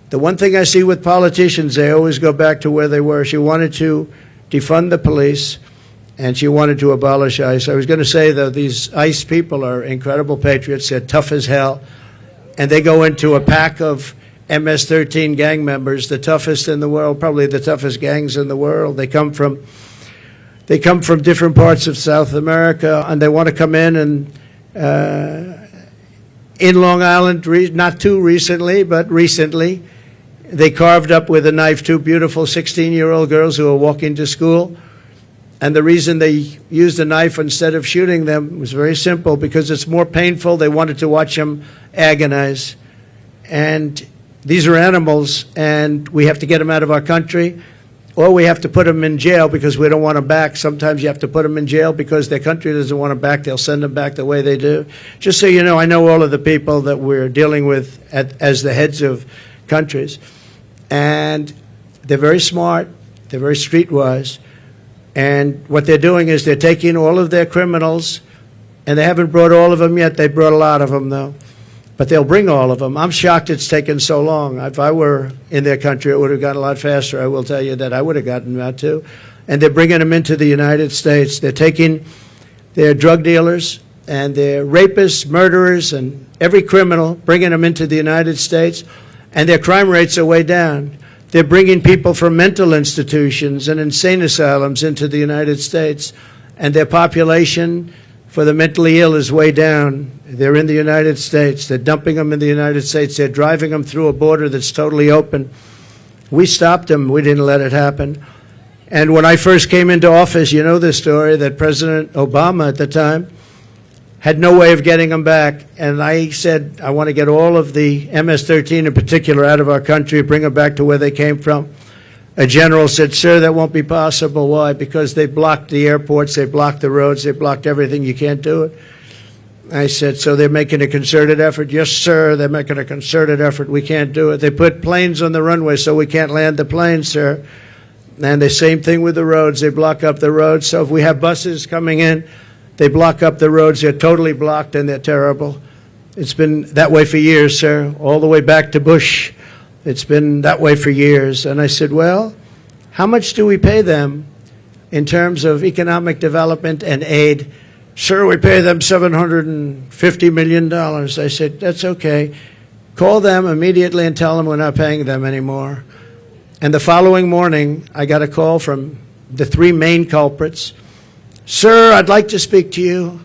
The one thing I see with politicians, they always go back to where they were. She wanted to defund the police, and she wanted to abolish ICE. I was going to say, though, these ICE people are incredible patriots. They're tough as hell, and they go into a pack of MS-13 gang members, the toughest in the world, probably the toughest gangs in the world. They come from different parts of South America, and they want to come in and in Long Island, not too recently, but recently, they carved up with a knife two beautiful 16-year-old girls who were walking to school. And the reason they used a knife instead of shooting them was very simple, because it's more painful. They wanted to watch them agonize. And these are animals, and we have to get them out of our country, or we have to put them in jail because we don't want them back. Sometimes you have to put them in jail because their country doesn't want them back. They'll send them back the way they do. Just so you know, I know all of the people that we're dealing with as the heads of countries. And they're very smart. They're very streetwise. And what they're doing is they're taking all of their criminals And they haven't brought all of them yet. They brought a lot of them, though. But they'll bring all of them. I'm shocked it's taken so long. If I were in their country, it would have gone a lot faster. I will tell you that I would have gotten that, too. And they're bringing them into the United States. They're taking their drug dealers and their rapists, murderers, and every criminal, bringing them into the United States, and their crime rates are way down. They're bringing people from mental institutions and insane asylums into the United States, and their population for the mentally ill is way down. They're in the United States. They're dumping them in the United States. They're driving them through a border that's totally open. We stopped them. We didn't let it happen. And when I first came into office, you know the story, that President Obama at the time had no way of getting them back. And I said, I want to get all of the MS-13 in particular out of our country, bring them back to where they came from. A general said, sir, that won't be possible. Why? Because they blocked the airports, they blocked the roads, they blocked everything. You can't do it. I said, so they're making a concerted effort? Yes, sir, they're making a concerted effort. We can't do it. They put planes on the runway so we can't land the planes, sir. And the same thing with the roads. They block up the roads. So if we have buses coming in, they block up the roads. They're totally blocked, and they're terrible. It's been that way for years, sir, all the way back to Bush. It's been that way for years. And I said, well, how much do we pay them in terms of economic development and aid? Sir, we pay them $750 million. I said, that's okay. Call them immediately and tell them we're not paying them anymore. And the following morning, I got a call from the three main culprits. Sir, I'd like to speak to you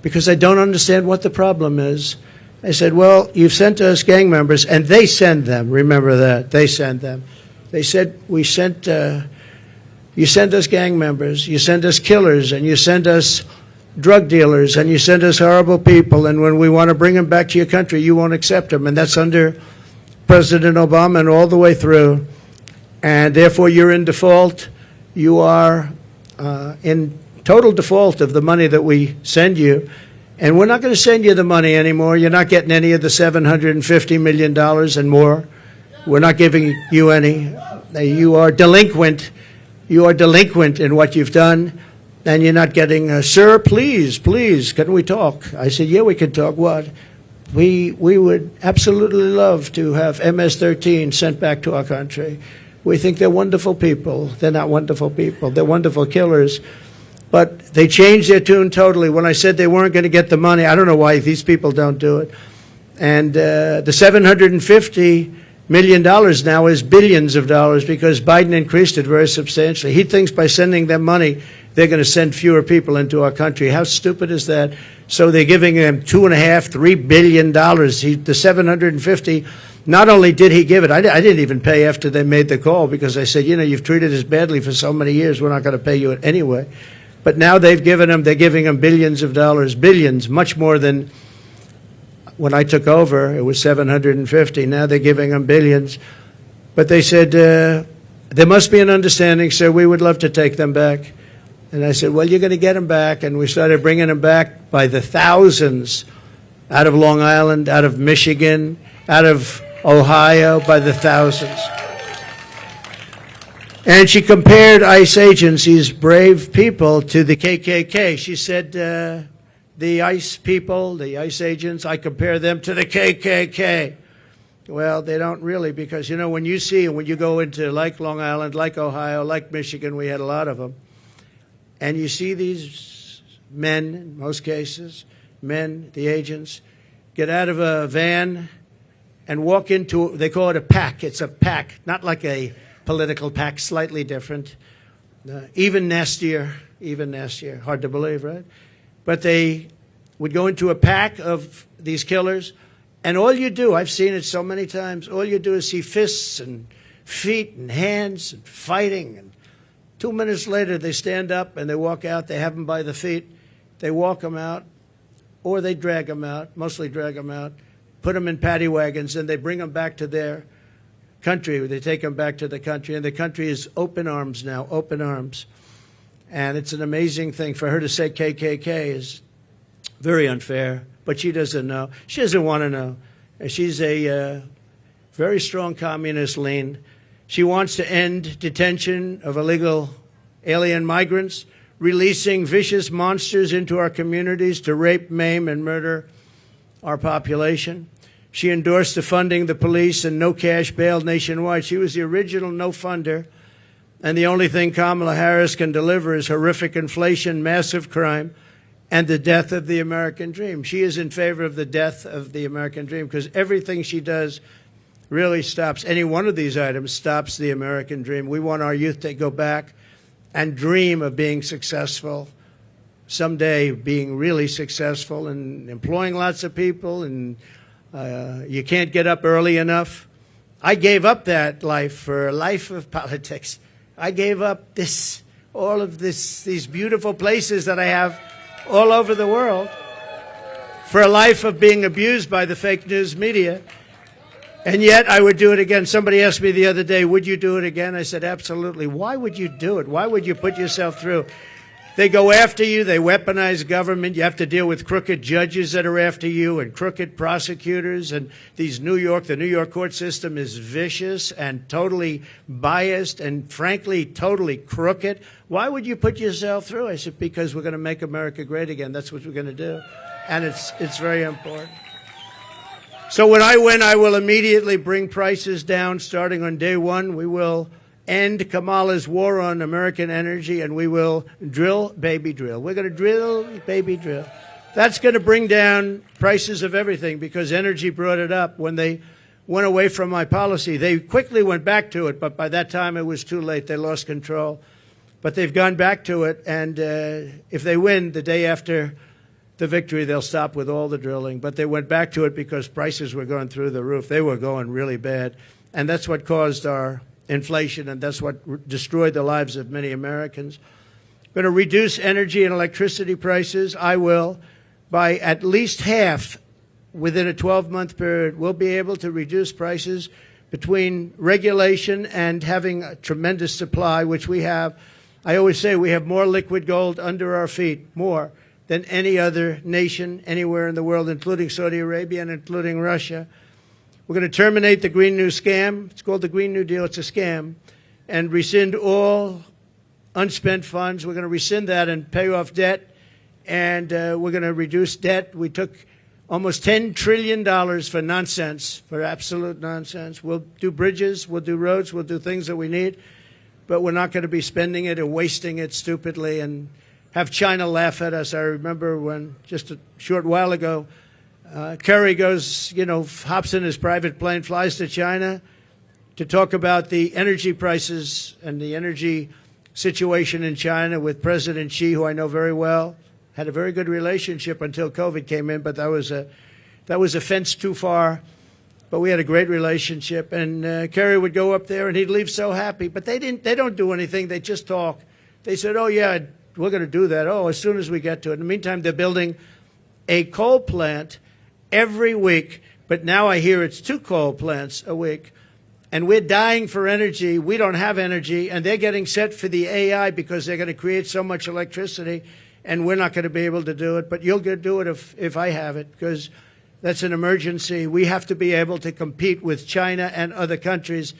because I don't understand what the problem is. I said, well, you've sent us gang members, and they send them. Remember that. They send them. They said, you send us gang members, you send us killers, and you send us drug dealers, and you send us horrible people, and when we want to bring them back to your country, you won't accept them. And that's under President Obama and all the way through. And therefore, you're in default. You are in total default of the money that we send you. And we're not going to send you the money anymore. You're not getting any of the $750 million and more. We're not giving you any. You are delinquent. You are delinquent in what you've done. And you're not getting, sir, please, can we talk? I said, yeah, we can talk. What? We would absolutely love to have MS-13 sent back to our country. We think they're wonderful people. They're not wonderful people. They're wonderful killers. But they changed their tune totally. When I said they weren't going to get the money, I don't know why these people don't do it. And the $750 million now is billions of dollars because Biden increased it very substantially. He thinks by sending them money, they're going to send fewer people into our country. How stupid is that? So they're giving them $2.5–3 billion. The 750. Not only did he give it, I didn't even pay after they made the call because I said, you know, you've treated us badly for so many years. We're not going to pay you it anyway. But now they're giving them billions of dollars, billions, much more than when I took over. It was 750. Now they're giving them billions. But they said, there must be an understanding, sir. We would love to take them back. And I said, well, you're going to get them back. And we started bringing them back by the thousands out of Long Island, out of Michigan, out of Ohio, by the thousands. And she compared ICE agents, these brave people, to the KKK. She said, the ICE people, the ICE agents, I compare them to the KKK. Well, they don't really, because, you know, when you go into like Long Island, like Ohio, like Michigan, we had a lot of them, and you see these men, in most cases, the agents, get out of a van and walk into, they call it a pack. It's a pack, not like a political pack, slightly different, even nastier, hard to believe, right? But they would go into a pack of these killers, and all you do, I've seen it so many times, all you do is see fists and feet and hands and fighting, and 2 minutes later they stand up and they walk out, they have them by the feet, they walk them out, or they drag them out, mostly drag them out, put them in paddy wagons, and they bring them back to their country. They take them back to the country, and the country is open arms now, open arms. And it's an amazing thing. For her to say KKK is very unfair, but she doesn't know. She doesn't want to know. She's a very strong communist lean. She wants to end detention of illegal alien migrants, releasing vicious monsters into our communities to rape, maim, and murder our population. She endorsed defunding the police and no cash bail nationwide. She was the original no-funder, and the only thing Kamala Harris can deliver is horrific inflation, massive crime, and the death of the American dream. She is in favor of the death of the American dream because everything she does really stops. Any one of these items stops the American dream. We want our youth to go back and dream of being successful, someday being really successful and employing lots of people, and you can't get up early enough. I gave up that life for a life of politics. I gave up these beautiful places that I have all over the world for a life of being abused by the fake news media. And yet I would do it again. Somebody asked me the other day, would you do it again? I said, absolutely. Why would you do it? Why would you put yourself through? They go after you. They weaponize government. You have to deal with crooked judges that are after you and crooked prosecutors. And the New York court system is vicious and totally biased and, frankly, totally crooked. Why would you put yourself through? I said, because we're going to make America great again. That's what we're going to do. And it's very important. So when I win, I will immediately bring prices down starting on day one. We will end Kamala's war on American energy, and we will drill, baby, drill. We're going to drill, baby, drill. That's going to bring down prices of everything because energy brought it up. When they went away from my policy, they quickly went back to it, but by that time it was too late. They lost control. But they've gone back to it, and if they win the day after the victory, they'll stop with all the drilling. But they went back to it because prices were going through the roof. They were going really bad. And that's what caused our inflation, and that's what destroyed the lives of many Americans. We're going to reduce energy and electricity prices. I will. By at least half within a 12-month period, we'll be able to reduce prices between regulation and having a tremendous supply, which we have. I always say we have more liquid gold under our feet, more than any other nation anywhere in the world, including Saudi Arabia and including Russia. We're going to terminate the Green New Scam. It's called the Green New Deal. It's a scam. And rescind all unspent funds. We're going to rescind that and pay off debt. And we're going to reduce debt. We took almost $10 trillion for nonsense, for absolute nonsense. We'll do bridges. We'll do roads. We'll do things that we need. But we're not going to be spending it and wasting it stupidly and have China laugh at us. I remember when just a short while ago, Kerry goes, hops in his private plane, flies to China to talk about the energy prices and the energy situation in China with President Xi, who I know very well. Had a very good relationship until COVID came in, but that was a fence too far. But we had a great relationship, and Kerry would go up there, and he'd leave so happy. But they don't do anything. They just talk. They said, oh, yeah, we're going to do that. Oh, as soon as we get to it. In the meantime, they're building a coal plant every week. But now I hear it's 2 coal plants a week. And we're dying for energy. We don't have energy. And they're getting set for the AI because they're going to create so much electricity. And we're not going to be able to do it. But you'll get to do it if I have it, because that's an emergency. We have to be able to compete with China and other countries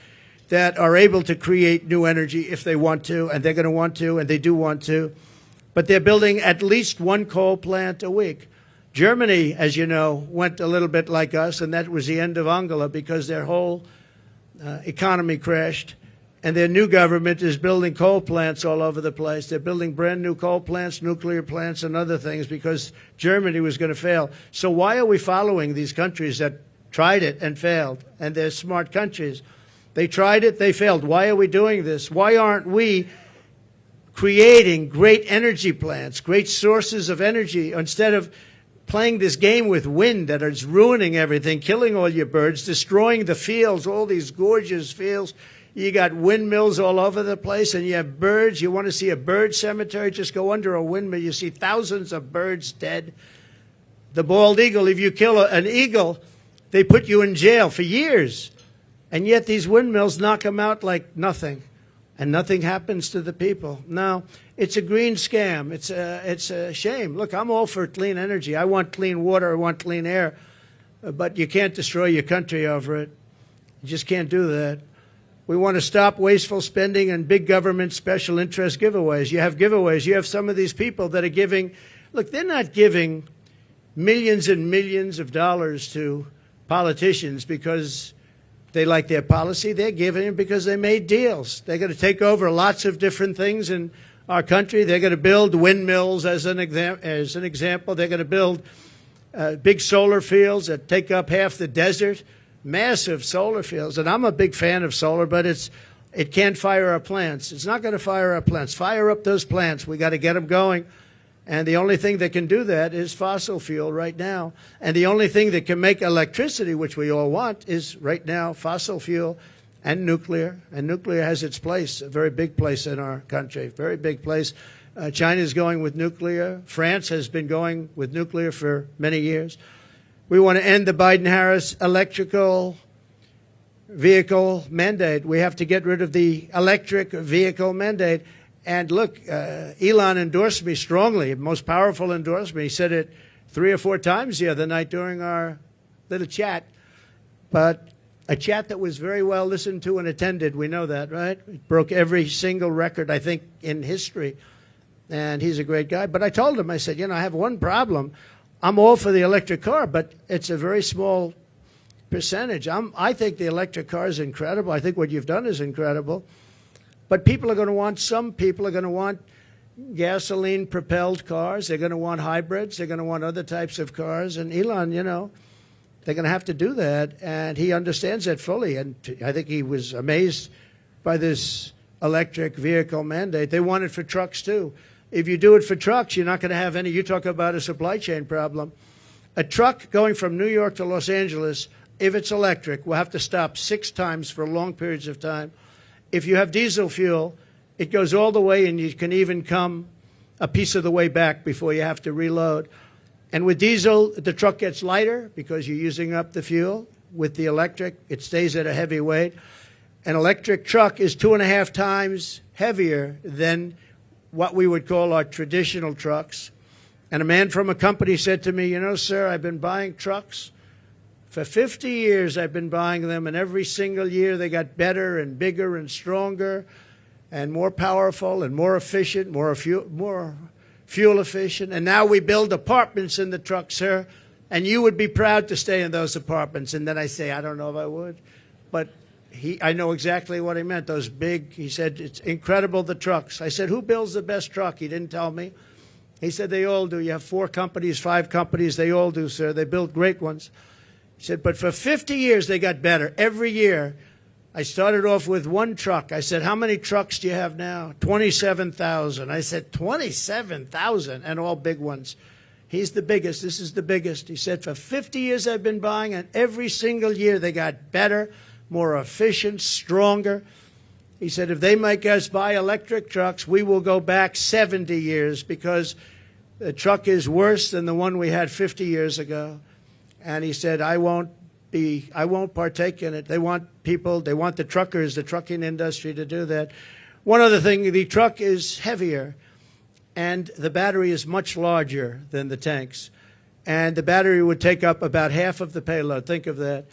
that are able to create new energy if they want to, and they're going to want to, and they do want to. But they're building at least 1 coal plant a week. Germany, as you know, went a little bit like us, and that was the end of Angela because their whole economy crashed. And their new government is building coal plants all over the place. They're building brand new coal plants, nuclear plants, and other things because Germany was going to fail. So why are we following these countries that tried it and failed? And they're smart countries. They tried it, they failed. Why are we doing this? Why aren't we creating great energy plants, great sources of energy, instead of playing this game with wind that is ruining everything, killing all your birds, destroying the fields, all these gorgeous fields? You got windmills all over the place, and you have birds. You want to see a bird cemetery? Just go under a windmill. You see thousands of birds dead. The bald eagle, if you kill an eagle, they put you in jail for years. And yet these windmills knock them out like nothing, and nothing happens to the people. No, it's a green scam. It's a shame. Look, I'm all for clean energy. I want clean water. I want clean air. But you can't destroy your country over it. You just can't do that. We want to stop wasteful spending and big government special interest giveaways. You have giveaways. You have some of these people that are giving. Look, they're not giving millions and millions of dollars to politicians because they like their policy. They're giving it because they made deals. They're going to take over lots of different things in our country. They're going to build windmills as an example. They're going to build big solar fields that take up half the desert, massive solar fields. And I'm a big fan of solar, but it can't fire our plants. It's not going to fire our plants. Fire up those plants. We got to get them going. And the only thing that can do that is fossil fuel right now. And the only thing that can make electricity, which we all want, is right now fossil fuel and nuclear. And nuclear has its place, a very big place in our country, very big place. China's going with nuclear. France has been going with nuclear for many years. We want to end the Biden-Harris electrical vehicle mandate. We have to get rid of the electric vehicle mandate. And look, Elon endorsed me strongly, most powerful endorsement. He said it 3 or 4 times the other night during our little chat. But a chat that was very well listened to and attended. We know that, right? It broke every single record, I think, in history. And he's a great guy. But I told him, I said, you know, I have one problem. I'm all for the electric car, but it's a very small percentage. I think the electric car is incredible. I think what you've done is incredible. But people are going to want, some people are going to want gasoline-propelled cars. They're going to want hybrids. They're going to want other types of cars. And Elon, you know, they're going to have to do that. And he understands that fully. And I think he was amazed by this electric vehicle mandate. They want it for trucks, too. If you do it for trucks, you're not going to have any. You talk about a supply chain problem. A truck going from New York to Los Angeles, if it's electric, will have to stop 6 times for long periods of time. If you have diesel fuel, it goes all the way, and you can even come a piece of the way back before you have to reload. And with diesel, the truck gets lighter because you're using up the fuel. With the electric, it stays at a heavy weight. An electric truck is 2.5 times heavier than what we would call our traditional trucks. And a man from a company said to me, you know, sir, I've been buying trucks. For 50 years, I've been buying them, and every single year they got better and bigger and stronger and more powerful and more efficient, more fuel efficient. And now we build apartments in the truck, sir, and you would be proud to stay in those apartments. And then I say, I don't know if I would. But I know exactly what he meant, those big, he said, it's incredible, the trucks. I said, who builds the best truck? He didn't tell me. He said, they all do. You have 4 companies, 5 companies, they all do, sir. They build great ones. He said, but for 50 years, they got better. Every year, I started off with 1 truck. I said, how many trucks do you have now? 27,000. I said, 27,000, and all big ones. He's the biggest. This is the biggest. He said, for 50 years, I've been buying, and every single year, they got better, more efficient, stronger. He said, if they make us buy electric trucks, we will go back 70 years because the truck is worse than the one we had 50 years ago. And he said, I won't partake in it. They want people, they want the truckers, the trucking industry to do that. One other thing, the truck is heavier, and the battery is much larger than the tanks. And the battery would take up about half of the payload. Think of that.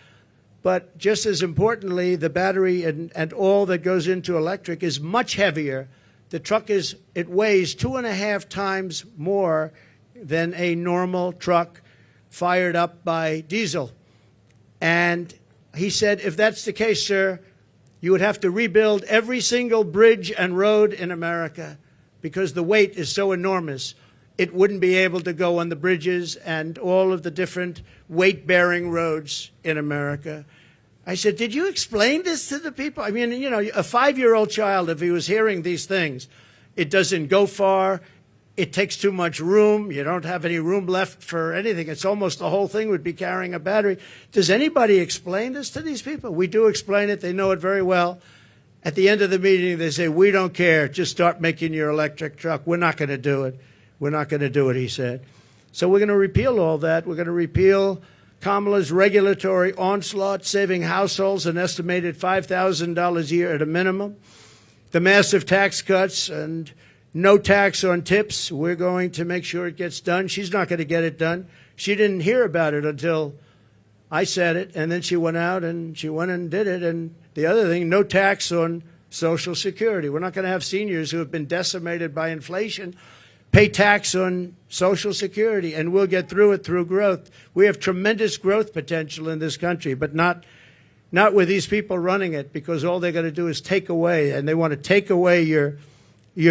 But just as importantly, the battery and all that goes into electric is much heavier. The truck it weighs 2.5 times more than a normal truck fired up by diesel. And he said, if that's the case, sir, you would have to rebuild every single bridge and road in America because the weight is so enormous. It wouldn't be able to go on the bridges and all of the different weight-bearing roads in America. I said, did you explain this to the people? I mean, you know, a 5-year-old child, if he was hearing these things, it doesn't go far. It takes too much room. You don't have any room left for anything. It's almost the whole thing would be carrying a battery. Does anybody explain this to these people? We do explain it. They know it very well. At the end of the meeting, they say, we don't care. Just start making your electric truck. We're not going to do it. We're not going to do it, he said. So we're going to repeal all that. We're going to repeal Kamala's regulatory onslaught, saving households an estimated $5,000 a year at a minimum. The massive tax cuts and no tax on tips. We're going to make sure it gets done. She's not going to get it done. She didn't hear about it until I said it, and then she went out and she went and did it. And The other thing, no tax on Social Security. We're not going to have seniors who have been decimated by inflation pay tax on Social Security, and we'll get through it through growth. We have tremendous growth potential in this country, but not with these people running it, because all they're going to do is take away, and they want to take away your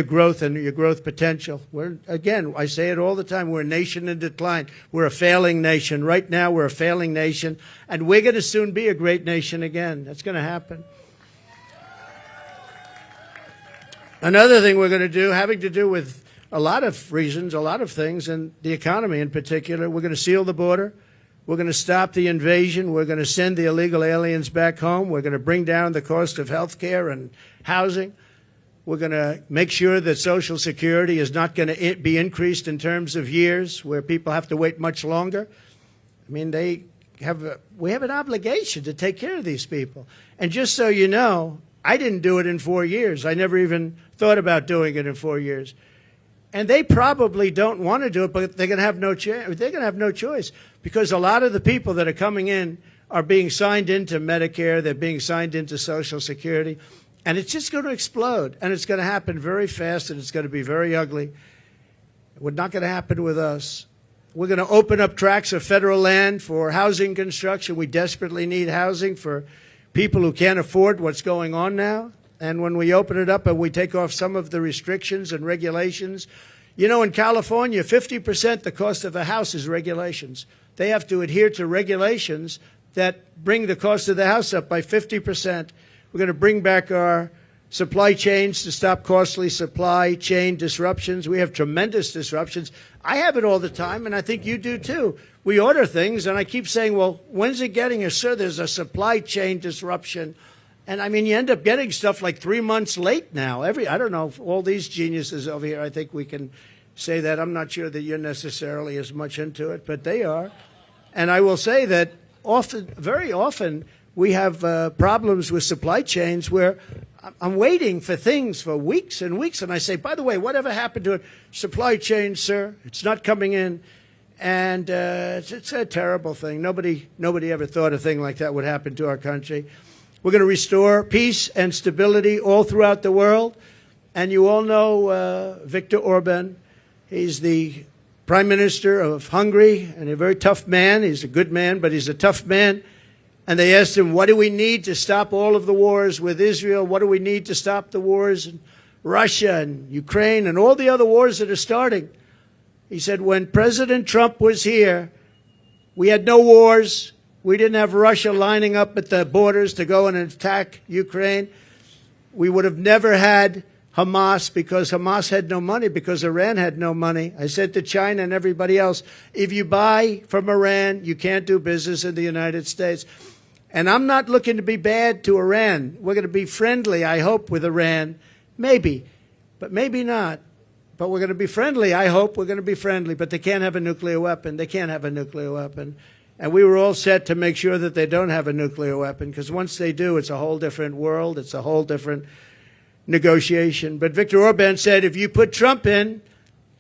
growth and your growth potential. Again, I say it all the time, we're a nation in decline. We're a failing nation. Right now, we're a failing nation, and we're going to soon be a great nation again. That's going to happen. Another thing we're going to do, having to do with a lot of reasons, a lot of things, and the economy in particular, we're going to seal the border. We're going to stop the invasion. We're going to send the illegal aliens back home. We're going to bring down the cost of health care and housing. We're going to make sure that Social Security is not going to be increased in terms of years where people have to wait much longer. I mean, we have an obligation to take care of these people. And just so you know, I didn't do it in 4 years. I never even thought about doing it in 4 years. And they probably don't want to do it, but they're going to have no choice, because a lot of the people that are coming in are being signed into Medicare. They're being signed into Social Security. And it's just going to explode. And it's going to happen very fast, and it's going to be very ugly. It's not going to happen with us. We're going to open up tracts of federal land for housing construction. We desperately need housing for people who can't afford what's going on now. And when we open it up and we take off some of the restrictions and regulations, you know, in California, 50% the cost of a house is regulations. They have to adhere to regulations that bring the cost of the house up by 50%. We're going to bring back our supply chains to stop costly supply chain disruptions. We have tremendous disruptions. I have it all the time, and I think you do too. We order things, and I keep saying, well, when's it getting here? Sir, there's a supply chain disruption. And, I mean, you end up getting stuff like 3 months late now. I don't know, all these geniuses over here, I think we can say that. I'm not sure that you're necessarily as much into it, but they are. And I will say that very often, we have problems with supply chains where I'm waiting for things for weeks and weeks. And I say, by the way, whatever happened to it? Supply chain, sir, it's not coming in. And it's a terrible thing. Nobody ever thought a thing like that would happen to our country. We're going to restore peace and stability all throughout the world. And you all know Viktor Orban. He's the Prime Minister of Hungary, and a very tough man. He's a good man, but he's a tough man. And they asked him, what do we need to stop all of the wars with Israel? What do we need to stop the wars in Russia and Ukraine and all the other wars that are starting? He said, when President Trump was here, we had no wars. We didn't have Russia lining up at the borders to go and attack Ukraine. We would have never had Hamas, because Hamas had no money, because Iran had no money. I said to China and everybody else, if you buy from Iran, you can't do business in the United States. And I'm not looking to be bad to Iran. We're going to be friendly, I hope, with Iran. Maybe, but maybe not. But we're going to be friendly, I hope. We're going to be friendly, but they can't have a nuclear weapon. They can't have a nuclear weapon. And we were all set to make sure that they don't have a nuclear weapon, because once they do, it's a whole different world. It's a whole different negotiation. But Viktor Orban said, if you put Trump in,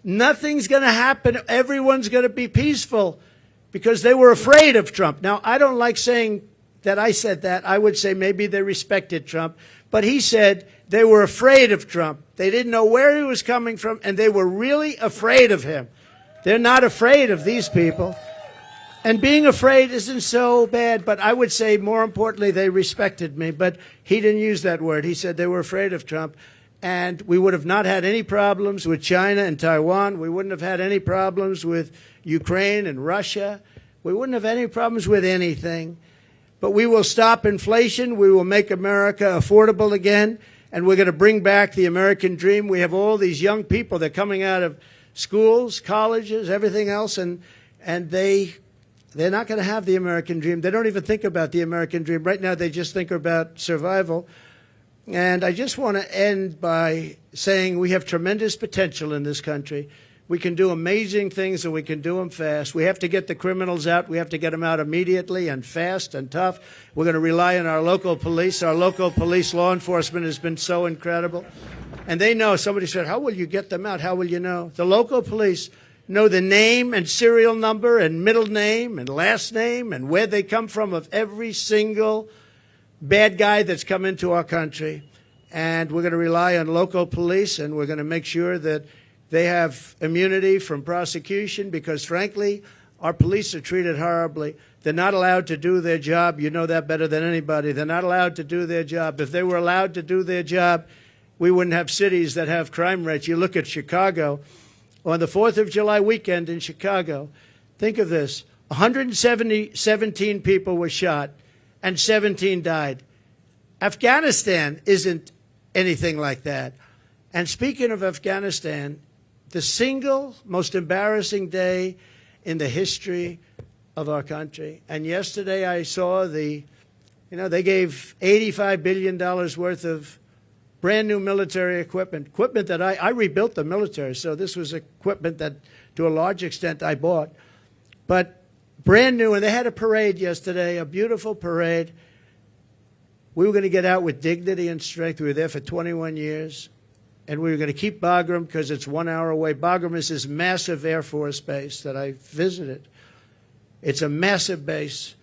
nothing's going to happen. Everyone's going to be peaceful, because they were afraid of Trump. Now, I don't like saying that I said that. I would say maybe they respected Trump. But he said they were afraid of Trump. They didn't know where he was coming from, and they were really afraid of him. They're not afraid of these people. And being afraid isn't so bad, but I would say more importantly, they respected me. But he didn't use that word. He said they were afraid of Trump. And we would have not had any problems with China and Taiwan. We wouldn't have had any problems with Ukraine and Russia. We wouldn't have any problems with anything. But we will stop inflation. We will make America affordable again. And we're going to bring back the American dream. We have all these young people. They're coming out of schools, colleges, everything else, and they're not going to have the American dream. They don't even think about the American dream. Right now, they just think about survival. And I just want to end by saying we have tremendous potential in this country. We can do amazing things, and we can do them fast. We have to get the criminals out. We have to get them out immediately and fast and tough. We're going to rely on our local police. Our local police law enforcement has been so incredible. And they know. Somebody said, how will you get them out? How will you know? The local police know the name and serial number and middle name and last name and where they come from of every single bad guy that's come into our country. And we're going to rely on local police, and we're going to make sure that they have immunity from prosecution because, frankly, our police are treated horribly. They're not allowed to do their job. You know that better than anybody. They're not allowed to do their job. If they were allowed to do their job, we wouldn't have cities that have crime rates. You look at Chicago. On the 4th of July weekend in Chicago, think of this. 117 people were shot and 17 died. Afghanistan isn't anything like that. And speaking of Afghanistan, the single most embarrassing day in the history of our country. And yesterday I saw they gave $85 billion worth of brand new military equipment that I rebuilt the military. So this was equipment that to a large extent I bought. But brand new, and they had a parade yesterday, a beautiful parade. We were going to get out with dignity and strength. We were there for 21 years. And we were going to keep Bagram because it's 1 hour away. Bagram is this massive Air Force base that I visited. It's a massive base.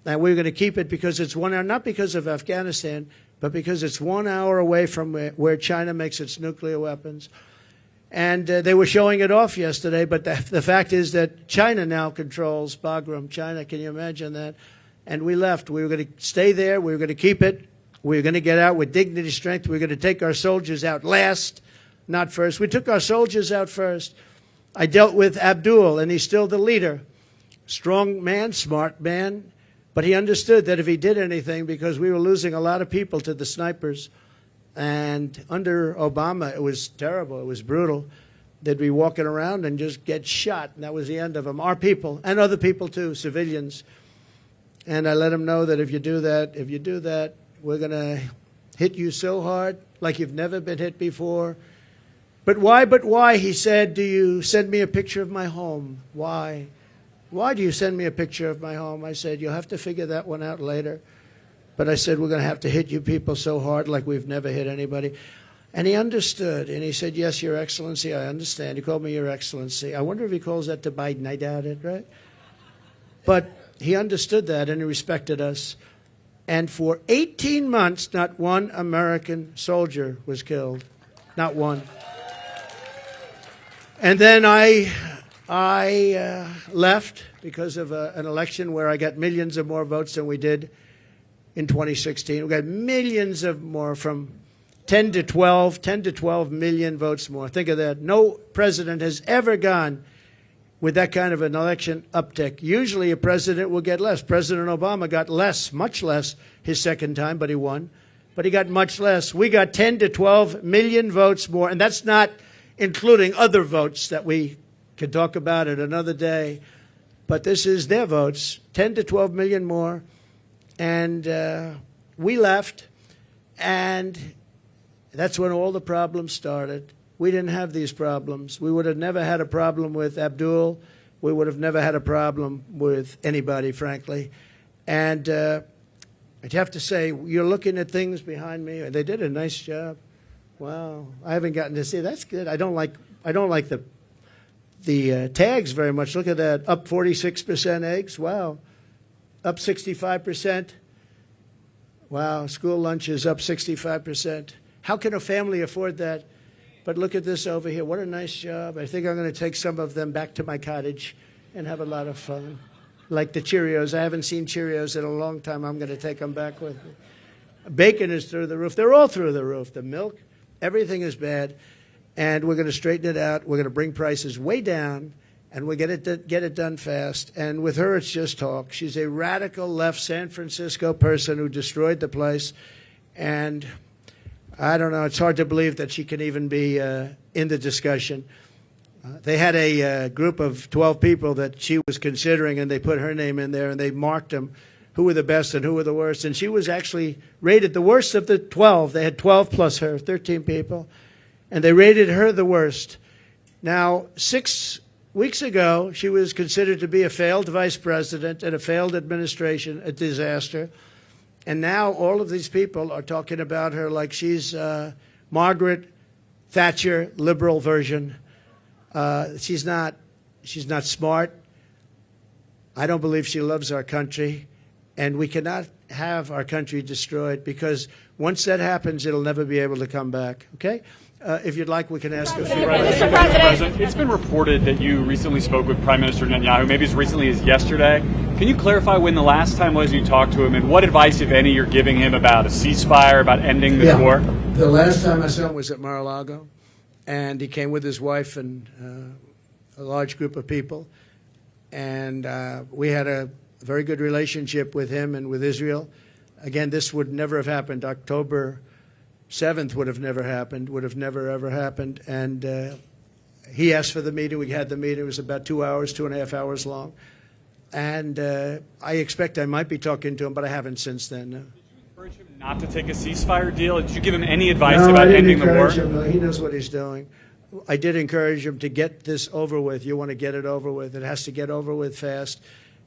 And we were going to keep it because it's 1 hour, not because of Afghanistan, but because it's 1 hour away from where China makes its nuclear weapons. And they were showing it off yesterday, but the fact is that China now controls Bagram. China, can you imagine that? And we left. We were going to stay there. We were going to keep it. We were going to get out with dignity, strength. We were going to take our soldiers out last, not first. We took our soldiers out first. I dealt with Abdul, and he's still the leader. Strong man, smart man. But he understood that if he did anything, because we were losing a lot of people to the snipers, and under Obama, it was terrible. It was brutal. They'd be walking around and just get shot, and that was the end of them. Our people, and other people too, civilians. And I let him know that if you do that, we're going to hit you so hard like you've never been hit before. But why, he said, do you send me a picture of my home? Why? Why do you send me a picture of my home? I said, you'll have to figure that one out later. But I said, we're going to have to hit you people so hard like we've never hit anybody. And he understood. And he said, yes, Your Excellency, I understand. He called me Your Excellency. I wonder if he calls that to Biden. I doubt it, right? But he understood that, and he respected us. And for 18 months, not one American soldier was killed. Not one. And then I left because of an election where I got millions of more votes than we did in 2016. We got millions of more, from 10 to 12 million votes more. Think of that. No president has ever gone with that kind of an election uptick. Usually a president will get less. President Obama got less, much less, his second time, but he won. But he got much less. We got 10 to 12 million votes more, and that's not including other votes that we can talk about at another day. But this is their votes, 10 to 12 million more. And we left, and that's when all the problems started. We didn't have these problems. We would have never had a problem with Abdul. We would have never had a problem with anybody, frankly. And I'd have to say, you're looking at things behind me. They did a nice job. Wow, I haven't gotten to see. That's good. I don't like the tags very much. Look at that, up 46% eggs. Wow, up 65%. Wow, school lunch is up 65%. How can a family afford that? But look at this over here. What a nice job. I think I'm going to take some of them back to my cottage and have a lot of fun. Like the Cheerios. I haven't seen Cheerios in a long time. I'm going to take them back with me. Bacon is through the roof. They're all through the roof. The milk, everything is bad. And we're going to straighten it out. We're going to bring prices way down, and we'll get it done fast. And with her, it's just talk. She's a radical left San Francisco person who destroyed the place. And I don't know. It's hard to believe that she can even be in the discussion. They had a group of 12 people that she was considering, and they put her name in there, and they marked them, who were the best and who were the worst. And she was actually rated the worst of the 12. They had 12 plus her, 13 people, and they rated her the worst. Now, 6 weeks ago, she was considered to be a failed vice president and a failed administration, a disaster. And now all of these people are talking about her like she's Margaret Thatcher, liberal version. She's not smart. I don't believe she loves our country. And we cannot have our country destroyed, because once that happens, it'll never be able to come back. Okay? If you'd like, we can ask a few questions. Mr. President, it's been reported that you recently spoke with Prime Minister Netanyahu, maybe as recently as yesterday. Can you clarify when the last time was you talked to him, and what advice, if any, you're giving him about a ceasefire, about ending this war? The last time I saw him was at Mar-a-Lago, and he came with his wife and a large group of people, and we had a very good relationship with him and with Israel. Again, this would never have happened. October 7th would have never happened, would have never, ever happened. And he asked for the meeting. We had the meeting. It was about 2 hours, 2.5 hours long. And I expect I might be talking to him, but I haven't since then. No. Did you encourage him not to take a ceasefire deal? Did you give him any advice about ending the war? No, he knows what he's doing. I did encourage him to get this over with. You want to get it over with. It has to get over with fast.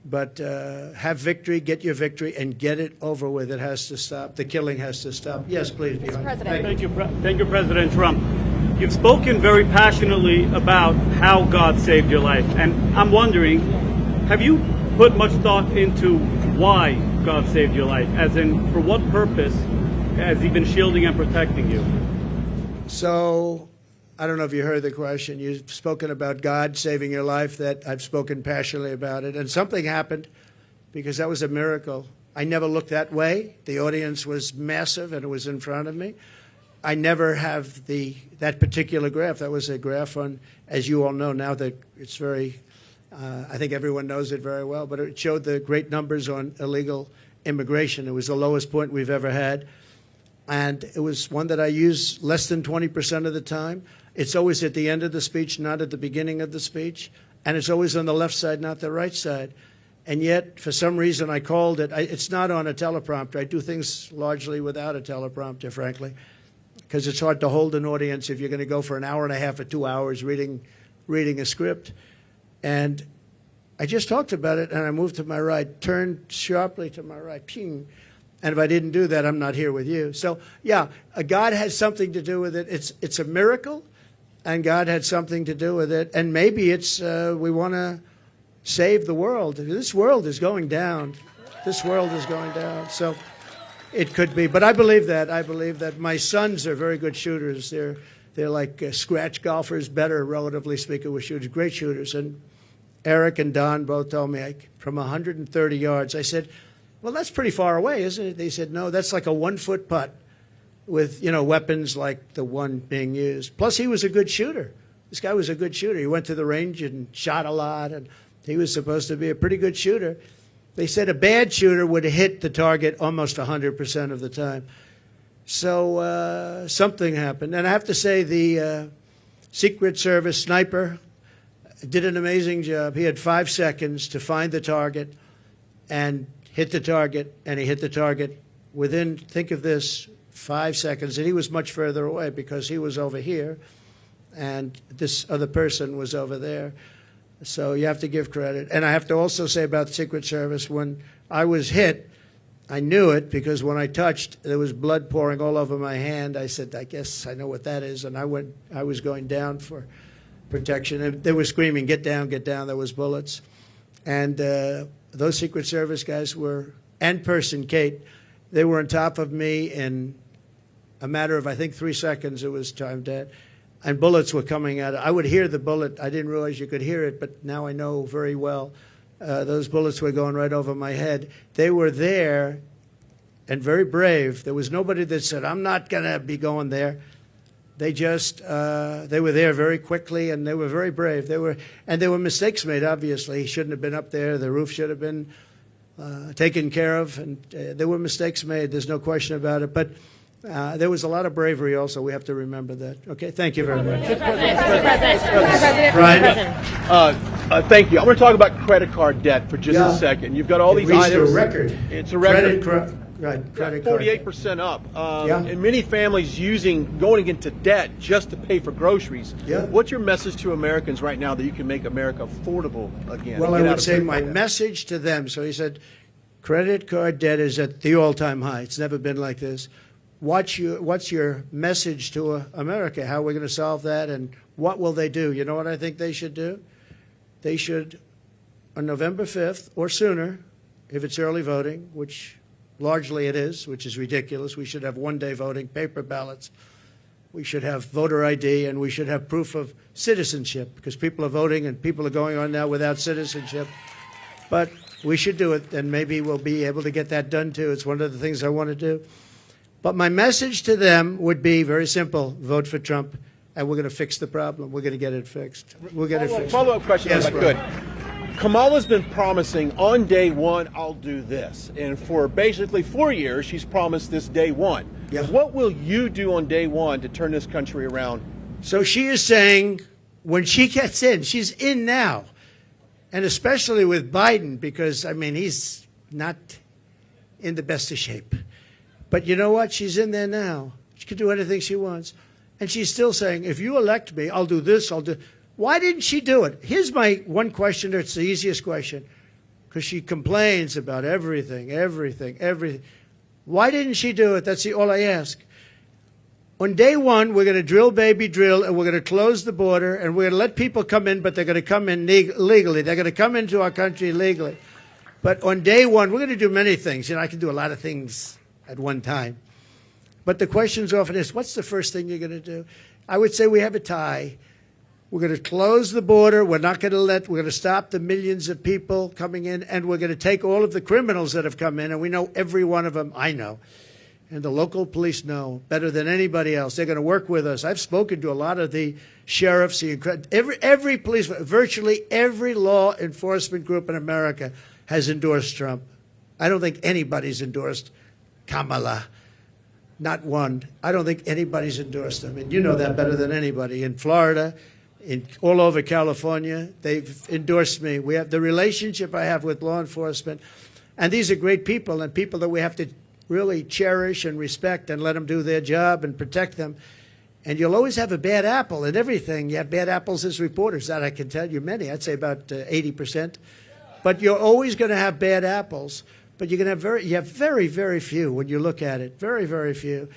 But have victory, get your victory, and get it over with. It has to stop. The killing has to stop. Yes, please. Mr. President. Thank you, President Trump. You've spoken very passionately about how God saved your life. And I'm wondering, have you put much thought into why God saved your life? As in, for what purpose has he been shielding and protecting you? So, I don't know if you heard the question. You've spoken about God saving your life. That I've spoken passionately about it. And something happened, because that was a miracle. I never looked that way. The audience was massive, and it was in front of me. I never have that particular graph. That was a graph on, as you all know now, that it's very, I think everyone knows it very well, but it showed the great numbers on illegal immigration. It was the lowest point we've ever had. And it was one that I use less than 20% of the time. It's always at the end of the speech, not at the beginning of the speech. And it's always on the left side, not the right side. And yet, for some reason, I called it. It's not on a teleprompter. I do things largely without a teleprompter, frankly, because it's hard to hold an audience if you're going to go for an hour and a half or 2 hours reading a script. And I just talked about it, and I moved to my right, turned sharply to my right, ping. And if I didn't do that, I'm not here with you. So, yeah, God has something to do with it. It's a miracle, and God had something to do with it. And maybe it's we want to save the world. This world is going down. This world is going down. So it could be. But I believe that. I believe that. My sons are very good shooters. They're like scratch golfers, better, relatively speaking, with shooters, great shooters. And Eric and Don both told me from 130 yards. I said, well, that's pretty far away, isn't it? They said, no, that's like a 1-foot putt with, weapons like the one being used. Plus, he was a good shooter. This guy was a good shooter. He went to the range and shot a lot, and he was supposed to be a pretty good shooter. They said a bad shooter would hit the target almost 100% of the time. So something happened. And I have to say the Secret Service sniper did an amazing job. He had 5 seconds to find the target and hit the target, and he hit the target within, think of this, 5 seconds. And he was much further away because he was over here, and this other person was over there. So you have to give credit. And I have to also say about the Secret Service, when I was hit, I knew it because when I touched, there was blood pouring all over my hand. I said, I guess I know what that is. And I was going down for protection. And they were screaming, get down, get down. There was bullets. And those Secret Service guys were, and person Kate, they were on top of me in a matter of, I think, 3 seconds. It was time dead. And bullets were coming out. I would hear the bullet. I didn't realize you could hear it, but now I know very well. Those bullets were going right over my head. They were there and very brave. There was nobody that said, I'm not going to be going there. They just, they were there very quickly, and they were very brave. There were mistakes made, obviously. He shouldn't have been up there. The roof should have been taken care of, and there were mistakes made. There's no question about it. But there was a lot of bravery also. We have to remember that. Okay, thank you very much. Mr. President. Thank you. I'm going to talk about credit card debt for just a second. You've got all these items. It's a record. It's a record. Credit card. 48% up. And many families going into debt just to pay for groceries. Yeah. What's your message to Americans right now that you can make America affordable again? Well, I would say my message to them. So he said, credit card debt is at the all-time high. It's never been like this. What's your message to America? How are we going to solve that, and what will they do? You know what I think they should do? They should, on November 5th or sooner, if it's early voting, which Largely it is, which is ridiculous. We should have one-day voting, paper ballots. We should have voter ID, and we should have proof of citizenship, because people are voting and people are going on now without citizenship. But we should do it, and maybe we'll be able to get that done, too. It's one of the things I want to do. But my message to them would be very simple. Vote for Trump, and we're going to fix the problem. We're going to get it fixed. We'll get it fixed. Follow-up question, yes, if I could. Kamala's been promising on day one, I'll do this. And for basically 4 years, she's promised this day one. Yeah. What will you do on day one to turn this country around? So she is saying when she gets in, she's in now. And especially with Biden, because, I mean, he's not in the best of shape. But you know what? She's in there now. She can do anything she wants. And she's still saying, if you elect me, I'll do this, I'll do... Why didn't she do it? Here's my one question. It's the easiest question. Because she complains about everything. Why didn't she do it? That's all I ask. On day one, we're going to drill, baby, drill, and we're going to close the border, and we're going to let people come in, but they're going to come in legally. They're going to come into our country legally. But on day one, we're going to do many things. You know, I can do a lot of things at one time. But the question's often is, what's the first thing you're going to do? I would say we have a tie. We're going to close the border. We're going to stop the millions of people coming in, and we're going to take all of the criminals that have come in, and we know every one of them. I know. And the local police know better than anybody else. They're going to work with us. I've spoken to a lot of the sheriffs, every police, virtually every law enforcement group in America has endorsed Trump. I don't think anybody's endorsed Kamala. Not one. I don't think anybody's endorsed them. And you know that better than anybody. In Florida, all over California, they've endorsed me. We have the relationship I have with law enforcement. And these are great people, and people that we have to really cherish and respect and let them do their job and protect them. And you'll always have a bad apple in everything. You have bad apples as reporters. That I can tell you many. I'd say about 80%. But you're always going to have bad apples. But you have very, very few when you look at it. Very, very few.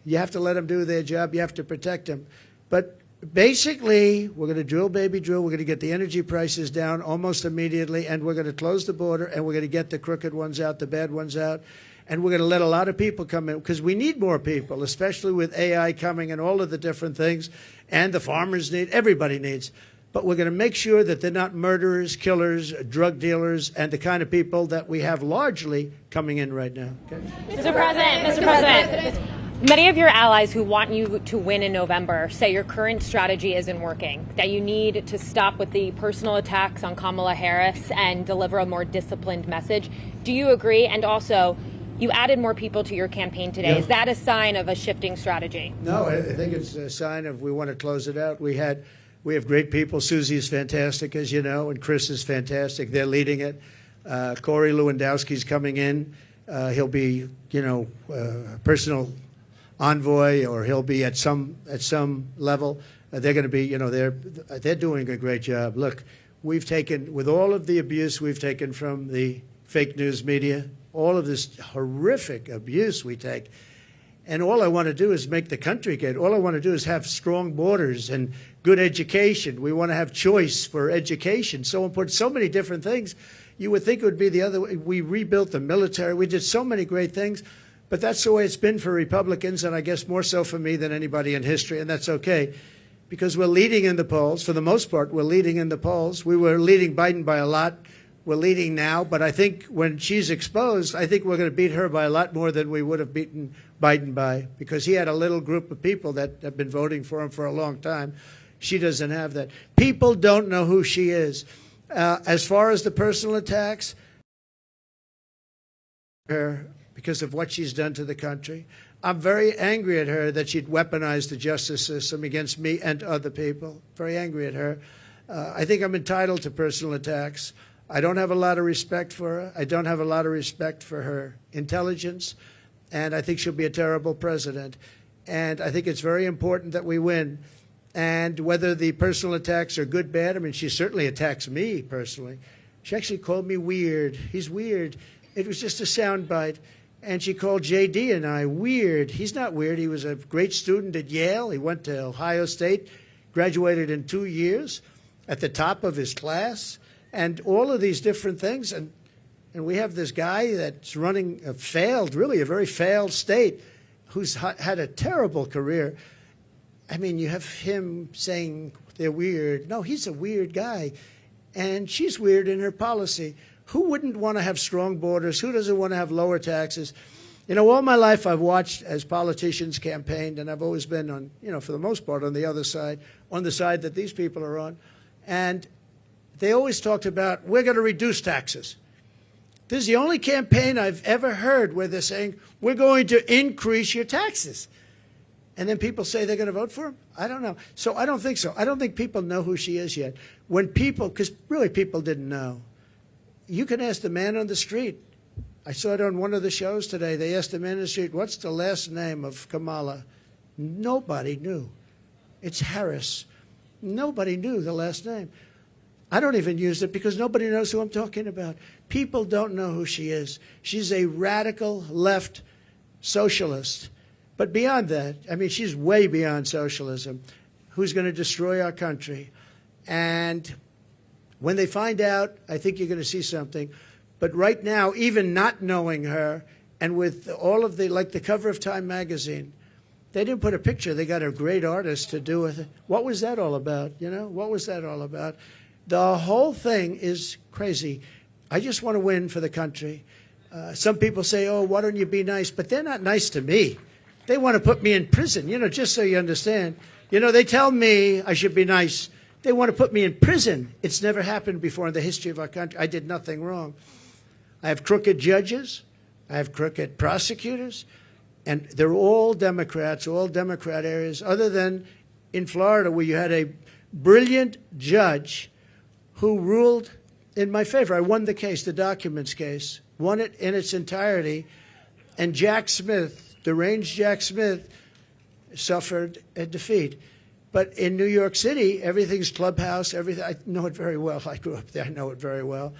You have to let them do their job. You have to protect them. But basically, we're going to drill, baby, drill. We're going to get the energy prices down almost immediately, and we're going to close the border, and we're going to get the crooked ones out, the bad ones out, and we're going to let a lot of people come in, because we need more people, especially with AI coming and all of the different things, and the farmers need, everybody needs. But we're going to make sure that they're not murderers, killers, drug dealers, and the kind of people that we have largely coming in right now. Okay? Mr. President, many of your allies who want you to win in November say your current strategy isn't working, that you need to stop with the personal attacks on Kamala Harris and deliver a more disciplined message. Do you agree? And also, you added more people to your campaign today. Yeah. Is that a sign of a shifting strategy? No, I think it's a sign of we want to close it out. We have great people. Susie is fantastic, as you know, and Chris is fantastic. They're leading it. Corey Lewandowski's coming in. He'll be, personal envoy, or he'll be at some level. They're going to be, they're doing a great job. Look, we've taken, with all of the abuse we've taken from the fake news media, all of this horrific abuse we take, and all I want to do is make the country good. All I want to do is have strong borders and good education. We want to have choice for education. So important, so many different things. You would think it would be the other way. We rebuilt the military. We did so many great things. But that's the way it's been for Republicans, and I guess more so for me than anybody in history, and that's okay, because we're leading in the polls. For the most part, we're leading in the polls. We were leading Biden by a lot. We're leading now, but I think when she's exposed, I think we're going to beat her by a lot more than we would have beaten Biden by, because he had a little group of people that have been voting for him for a long time. She doesn't have that. People don't know who she is. As far as the personal attacks, her, because of what she's done to the country. I'm very angry at her that she'd weaponized the justice system against me and other people. Very angry at her. I think I'm entitled to personal attacks. I don't have a lot of respect for her. I don't have a lot of respect for her intelligence, and I think she'll be a terrible president. And I think it's very important that we win. And whether the personal attacks are good, bad, I mean, she certainly attacks me personally. She actually called me weird. He's weird. It was just a soundbite. And she called J.D. and I weird. He's not weird. He was a great student at Yale. He went to Ohio State, graduated in 2 years, at the top of his class, and all of these different things. And And we have this guy that's running a very failed state, who's had a terrible career. I mean, you have him saying they're weird. No, he's a weird guy. And she's weird in her policy. Who wouldn't want to have strong borders? Who doesn't want to have lower taxes? You know, all my life I've watched as politicians campaigned, and I've always been on, for the most part, on the other side, on the side that these people are on. And they always talked about, we're going to reduce taxes. This is the only campaign I've ever heard where they're saying, we're going to increase your taxes. And then people say they're going to vote for him? I don't know. So I don't think so. I don't think people know who she is yet. When people, because really people didn't know. You can ask the man on the street. I saw it on one of the shows today. They asked the man on the street, what's the last name of Kamala? Nobody knew. It's Harris. Nobody knew the last name. I don't even use it because nobody knows who I'm talking about. People don't know who she is. She's a radical left socialist. But beyond that, I mean, she's way beyond socialism, who's going to destroy our country. And when they find out, I think you're going to see something. But right now, even not knowing her, and with all of like the cover of Time magazine, they didn't put a picture. They got a great artist to do it. What was that all about? What was that all about? The whole thing is crazy. I just want to win for the country. Some people say, oh, why don't you be nice? But they're not nice to me. They want to put me in prison, just so you understand. They tell me I should be nice. They want to put me in prison. It's never happened before in the history of our country. I did nothing wrong. I have crooked judges. I have crooked prosecutors. And they're all Democrats, all Democrat areas, other than in Florida where you had a brilliant judge who ruled in my favor. I won the case, the documents case, won it in its entirety. And Jack Smith, deranged Jack Smith, suffered a defeat. But in New York City, everything's clubhouse, everything. I know it very well. I grew up there. I know it very well.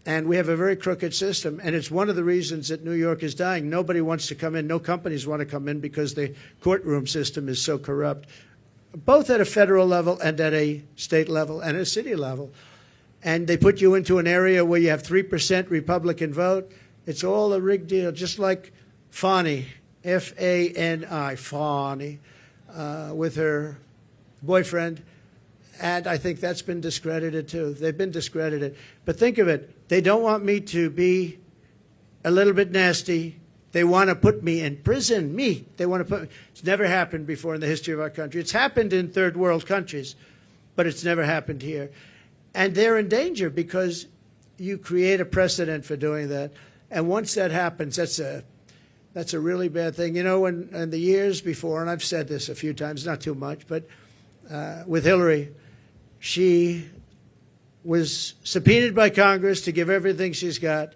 And we have a very crooked system. And it's one of the reasons that New York is dying. Nobody wants to come in. No companies want to come in because the courtroom system is so corrupt, both at a federal level and at a state level and a city level. And they put you into an area where you have 3% Republican vote. It's all a rigged deal, just like Fani, F-A-N-I, Fani, with her boyfriend. And I think that's been discredited, too. They've been discredited. But think of it. They don't want me to be a little bit nasty. They want to put me in prison. Me. They want to put me. It's never happened before in the history of our country. It's happened in third world countries, but it's never happened here. And they're in danger because you create a precedent for doing that. And once that happens, that's a really bad thing. In the years before, and I've said this a few times, not too much, but with Hillary, she was subpoenaed by Congress to give everything she's got,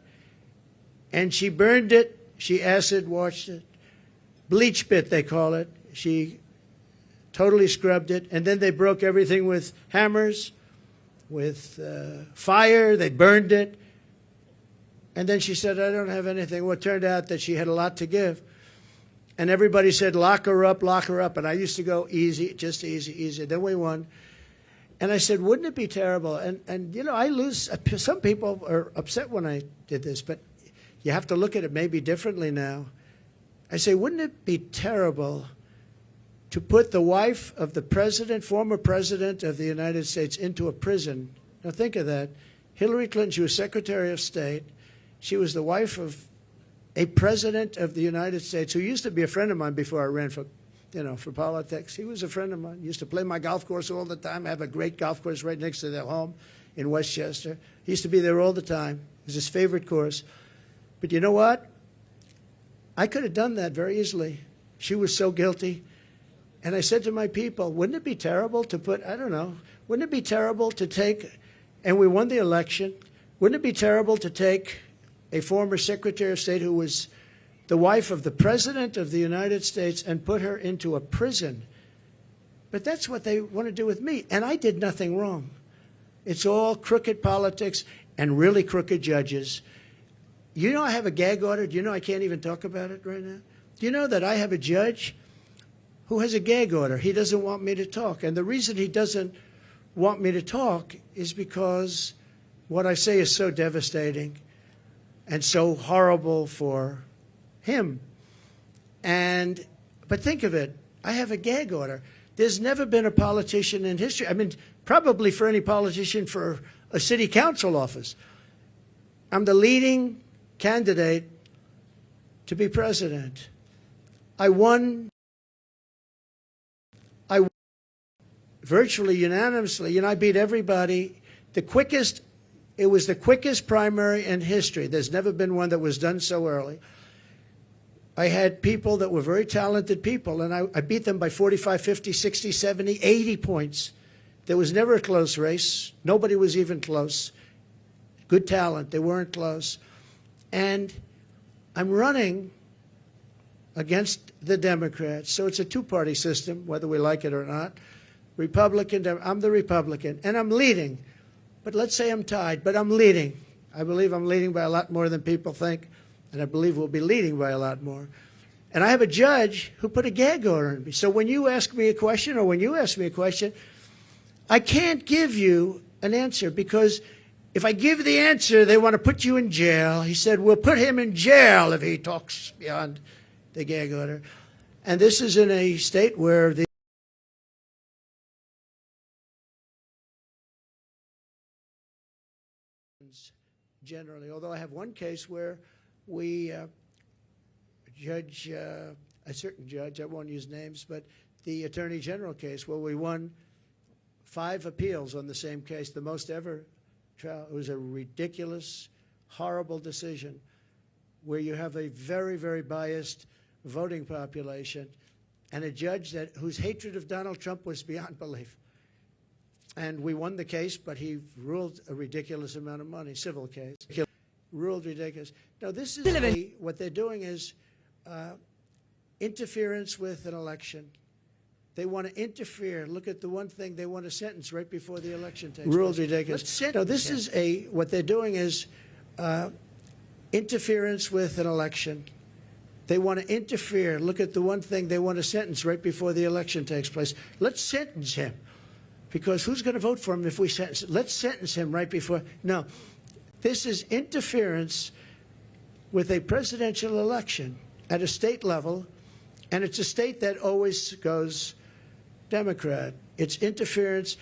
and she burned it. She acid washed it, bleach bit they call it. She totally scrubbed it, and then they broke everything with hammers, with fire. They burned it, and then she said, "I don't have anything." Well, it turned out that she had a lot to give, and everybody said, "Lock her up, lock her up." And I used to go easy, just easy, easy. Then we won. And I said, wouldn't it be terrible? And I lose. Some people are upset when I did this, but you have to look at it maybe differently now. I say, wouldn't it be terrible to put the wife of the president, former president of the United States, into a prison? Now think of that. Hillary Clinton, she was Secretary of State. She was the wife of a president of the United States who used to be a friend of mine before I ran for politics. He was a friend of mine. He used to play my golf course all the time. I have a great golf course right next to their home in Westchester. He used to be there all the time. It was his favorite course. But you know what? I could have done that very easily. She was so guilty. And I said to my people, wouldn't it be terrible to put, wouldn't it be terrible to take, and we won the election, wouldn't it be terrible to take a former Secretary of State who was the wife of the President of the United States and put her into a prison? But that's what they want to do with me, and I did nothing wrong. It's all crooked politics and really crooked judges. I have a gag order. Do you know I can't even talk about it right now? Do you know that I have a judge who has a gag order? He doesn't want me to talk, and the reason he doesn't want me to talk is because what I say is so devastating. and so horrible for him. But think of it, I have a gag order. There's never been a politician in history, I mean, probably for any politician for a city council office. I'm the leading candidate to be president. I won virtually unanimously. I beat everybody. It was the quickest primary in history. There's never been one that was done so early. I had people that were very talented people, and I beat them by 45, 50, 60, 70, 80 points. There was never a close race. Nobody was even close. Good talent. They weren't close. And I'm running against the Democrats. So it's a two-party system, whether we like it or not. Republican, I'm the Republican, and I'm leading. But let's say I'm tied, but I'm leading. I believe I'm leading by a lot more than people think, and I believe we'll be leading by a lot more. And I have a judge who put a gag order on me. So when you ask me a question, or when you ask me a question, I can't give you an answer, because if I give the answer, they want to put you in jail. He said, we'll put him in jail if he talks beyond the gag order. And this is in a state where the generally, although I have one case where we a certain judge, I won't use names, but the Attorney General case where we won 5 appeals on the same case, the most ever trial. It was a ridiculous, horrible decision where you have a very, very biased voting population and a judge whose hatred of Donald Trump was beyond belief. And we won the case, but he ruled a ridiculous amount of money, civil case. Ruled ridiculous. Now, this is what they're doing is interference with an election. They want to interfere. Look at the one thing they want to sentence right before the election takes place. Ruled ridiculous. No, this is what they're doing is interference with an election. They want to interfere. Look at the one thing they want to sentence right before the election takes place. Let's sentence him. Because who's going to vote for him if we sentence him? Let's sentence him right before. No, this is interference with a presidential election at a state level, and it's a state that always goes Democrat. It's interference,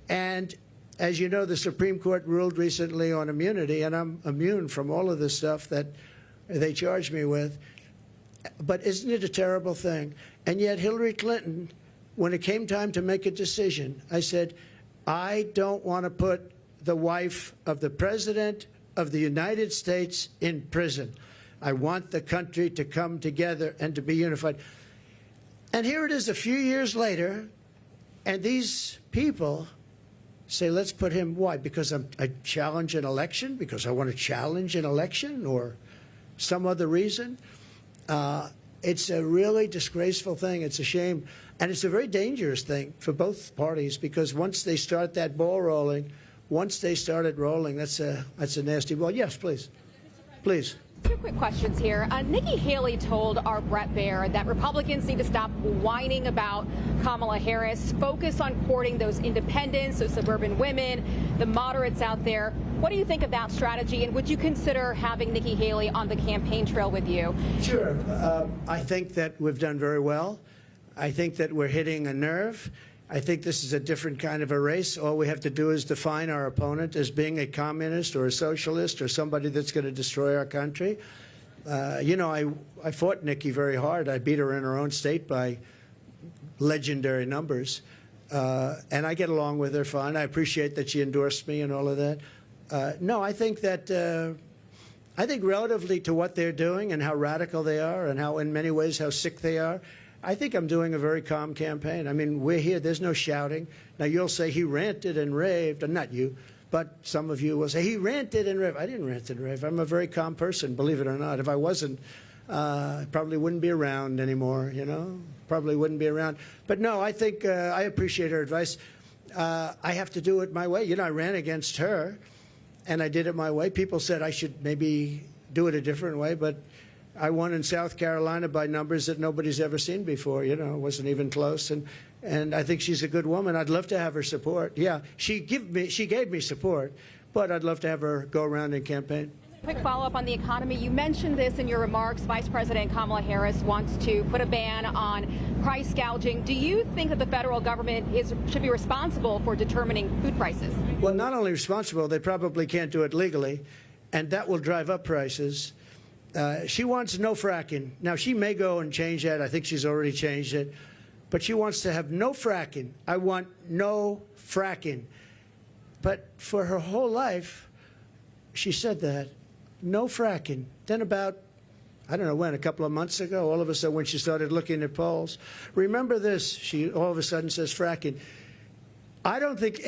and as you know, the Supreme Court ruled recently on immunity, and I'm immune from all of this stuff that they charge me with. But isn't it a terrible thing? And yet Hillary Clinton, when it came time to make a decision, I said, I don't want to put the wife of the President of the United States in prison. I want the country to come together and to be unified. And here it is a few years later, and these people say, let's put him, why? Because I challenge an election? Because I want to challenge an election, or some other reason? It's a really disgraceful thing. It's a shame. And it's a very dangerous thing for both parties, because once they start that ball rolling, once they started rolling, that's a nasty ball. Yes, please. Please. 2 quick questions here. Nikki Haley told our Brett Baer that Republicans need to stop whining about Kamala Harris, focus on courting those independents, those suburban women, the moderates out there. What do you think of that strategy, and would you consider having Nikki Haley on the campaign trail with you? Sure. I think that we've done very well. I think that we're hitting a nerve. I think this is a different kind of a race. All we have to do is define our opponent as being a communist or a socialist or somebody that's going to destroy our country. You know, I fought Nikki very hard. I beat her in her own state by legendary numbers. And I get along with her fine. I appreciate that she endorsed me and all of that. No, I think that I think relatively to what they're doing and how radical they are and how, in many ways, how sick they are, I think I'm doing a very calm campaign. I mean, we're here. There's no shouting. Now, you'll say he ranted and raved. Not you, but some of you will say he ranted and raved. I didn't rant and rave. I'm a very calm person, believe it or not. If I wasn't, I probably wouldn't be around anymore, you know? Probably wouldn't be around. But no, I think I appreciate her advice. I have to do it my way. You know, I ran against her, and I did it my way. People said I should maybe do it a different way, but I won in South Carolina by numbers that nobody's ever seen before. You know, it wasn't even close. And I think she's a good woman. I'd love to have her support. Yeah, she gave me support, but I'd love to have her go around and campaign. Quick follow-up on the economy. You mentioned this in your remarks. Vice President Kamala Harris wants to put a ban on price gouging. Do you think that the federal government should be responsible for determining food prices? Well, not only responsible, they probably can't do it legally, and that will drive up prices. She wants no fracking. Now, she may go and change that. I think she's already changed it. But she wants to have no fracking. I want no fracking. But for her whole life, she said that. No fracking. Then about, I don't know when, a couple of months ago, all of a sudden when she started looking at polls, remember this, she all of a sudden says fracking. I don't think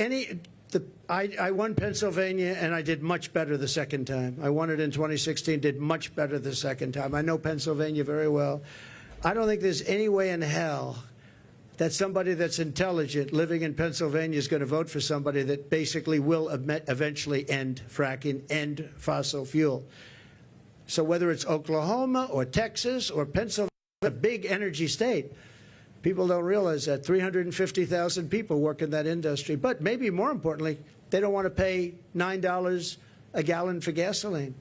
I won Pennsylvania, and I did much better the second time. I won it in 2016, did much better the second time. I know Pennsylvania very well. I don't think there's any way in hell that somebody that's intelligent living in Pennsylvania is going to vote for somebody that basically will eventually end fracking, end fossil fuel. So whether it's Oklahoma or Texas or Pennsylvania, a big energy state, people don't realize that 350,000 people work in that industry. But maybe more importantly, they don't want to pay $9 a gallon for gasoline.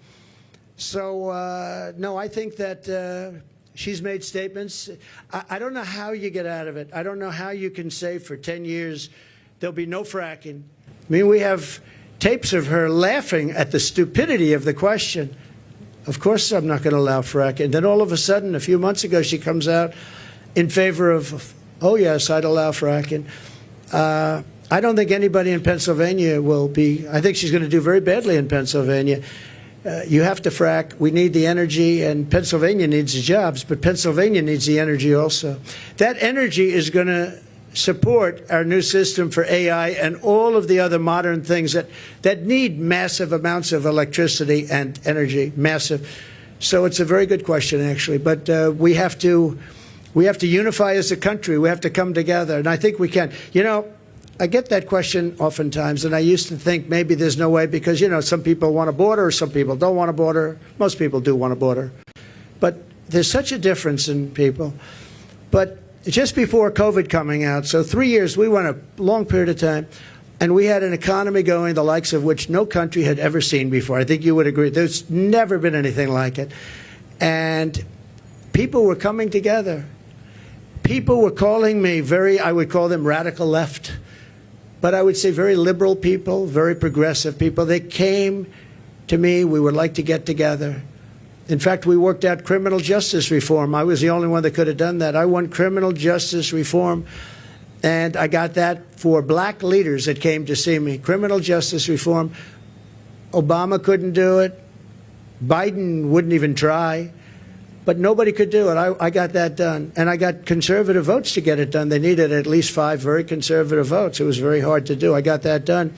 So, no, I think that she's made statements. I don't know how you get out of it. I don't know how you can say for 10 years there'll be no fracking. I mean, we have tapes of her laughing at the stupidity of the question. Of course I'm not going to allow fracking. And then all of a sudden, a few months ago, she comes out in favor of, oh, yes, I'd allow fracking. I don't think anybody in Pennsylvania will be. I think she's going to do very badly in Pennsylvania. You have to frack. We need the energy, and Pennsylvania needs the jobs, but Pennsylvania needs the energy also. That energy is going to support our new system for AI and all of the other modern things that need massive amounts of electricity and energy, massive. So it's a very good question, actually. But we have to unify as a country. We have to come together, and I think we can. You know, I get that question oftentimes, and I used to think maybe there's no way because, you know, some people want a border, some people don't want a border. Most people do want a border. But there's such a difference in people. But just before COVID coming out, so 3 years, we went a long period of time, and we had an economy going the likes of which no country had ever seen before. I think you would agree. There's never been anything like it. And people were coming together. People were calling me I would call them radical left. But I would say very liberal people, very progressive people. They came to me. We would like to get together. In fact, we worked out criminal justice reform. I was the only one that could have done that. I won criminal justice reform, and I got that for black leaders that came to see me. Criminal justice reform. Obama couldn't do it. Biden wouldn't even try. But nobody could do it. I got that done. And I got conservative votes to get it done. They needed at least 5 very conservative votes. It was very hard to do. I got that done.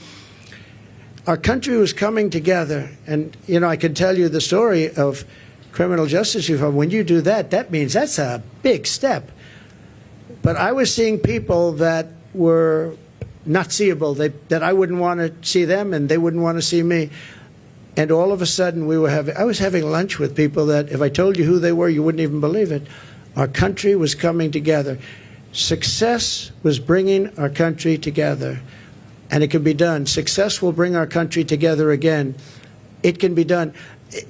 Our country was coming together. And, you know, I can tell you the story of criminal justice reform. When you do that, that means that's a big step. But I was seeing people that were not seeable, that I wouldn't want to see them and they wouldn't want to see me. And all of a sudden, I was having lunch with people that, if I told you who they were, you wouldn't even believe it. Our country was coming together. Success was bringing our country together. And it can be done. Success will bring our country together again. It can be done.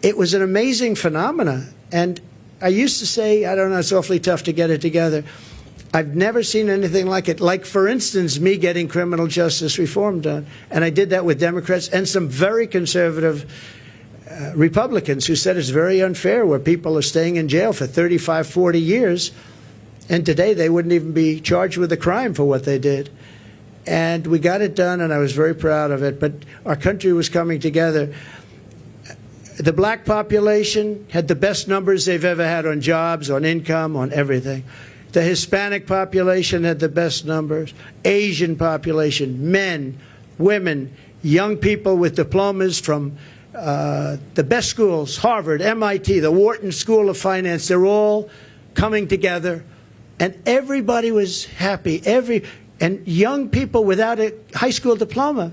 It was an amazing phenomenon. And I used to say, I don't know, it's awfully tough to get it together. I've never seen anything like it. Like, for instance, me getting criminal justice reform done. And I did that with Democrats and some very conservative Republicans who said it's very unfair where people are staying in jail for 35, 40 years. And today they wouldn't even be charged with a crime for what they did. And we got it done, and I was very proud of it. But our country was coming together. The black population had the best numbers they've ever had on jobs, on income, on everything. The Hispanic population had the best numbers. Asian population, men, women, young people with diplomas from the best schools, Harvard, MIT, the Wharton School of Finance. They're all coming together, and everybody was happy. And young people without a high school diploma.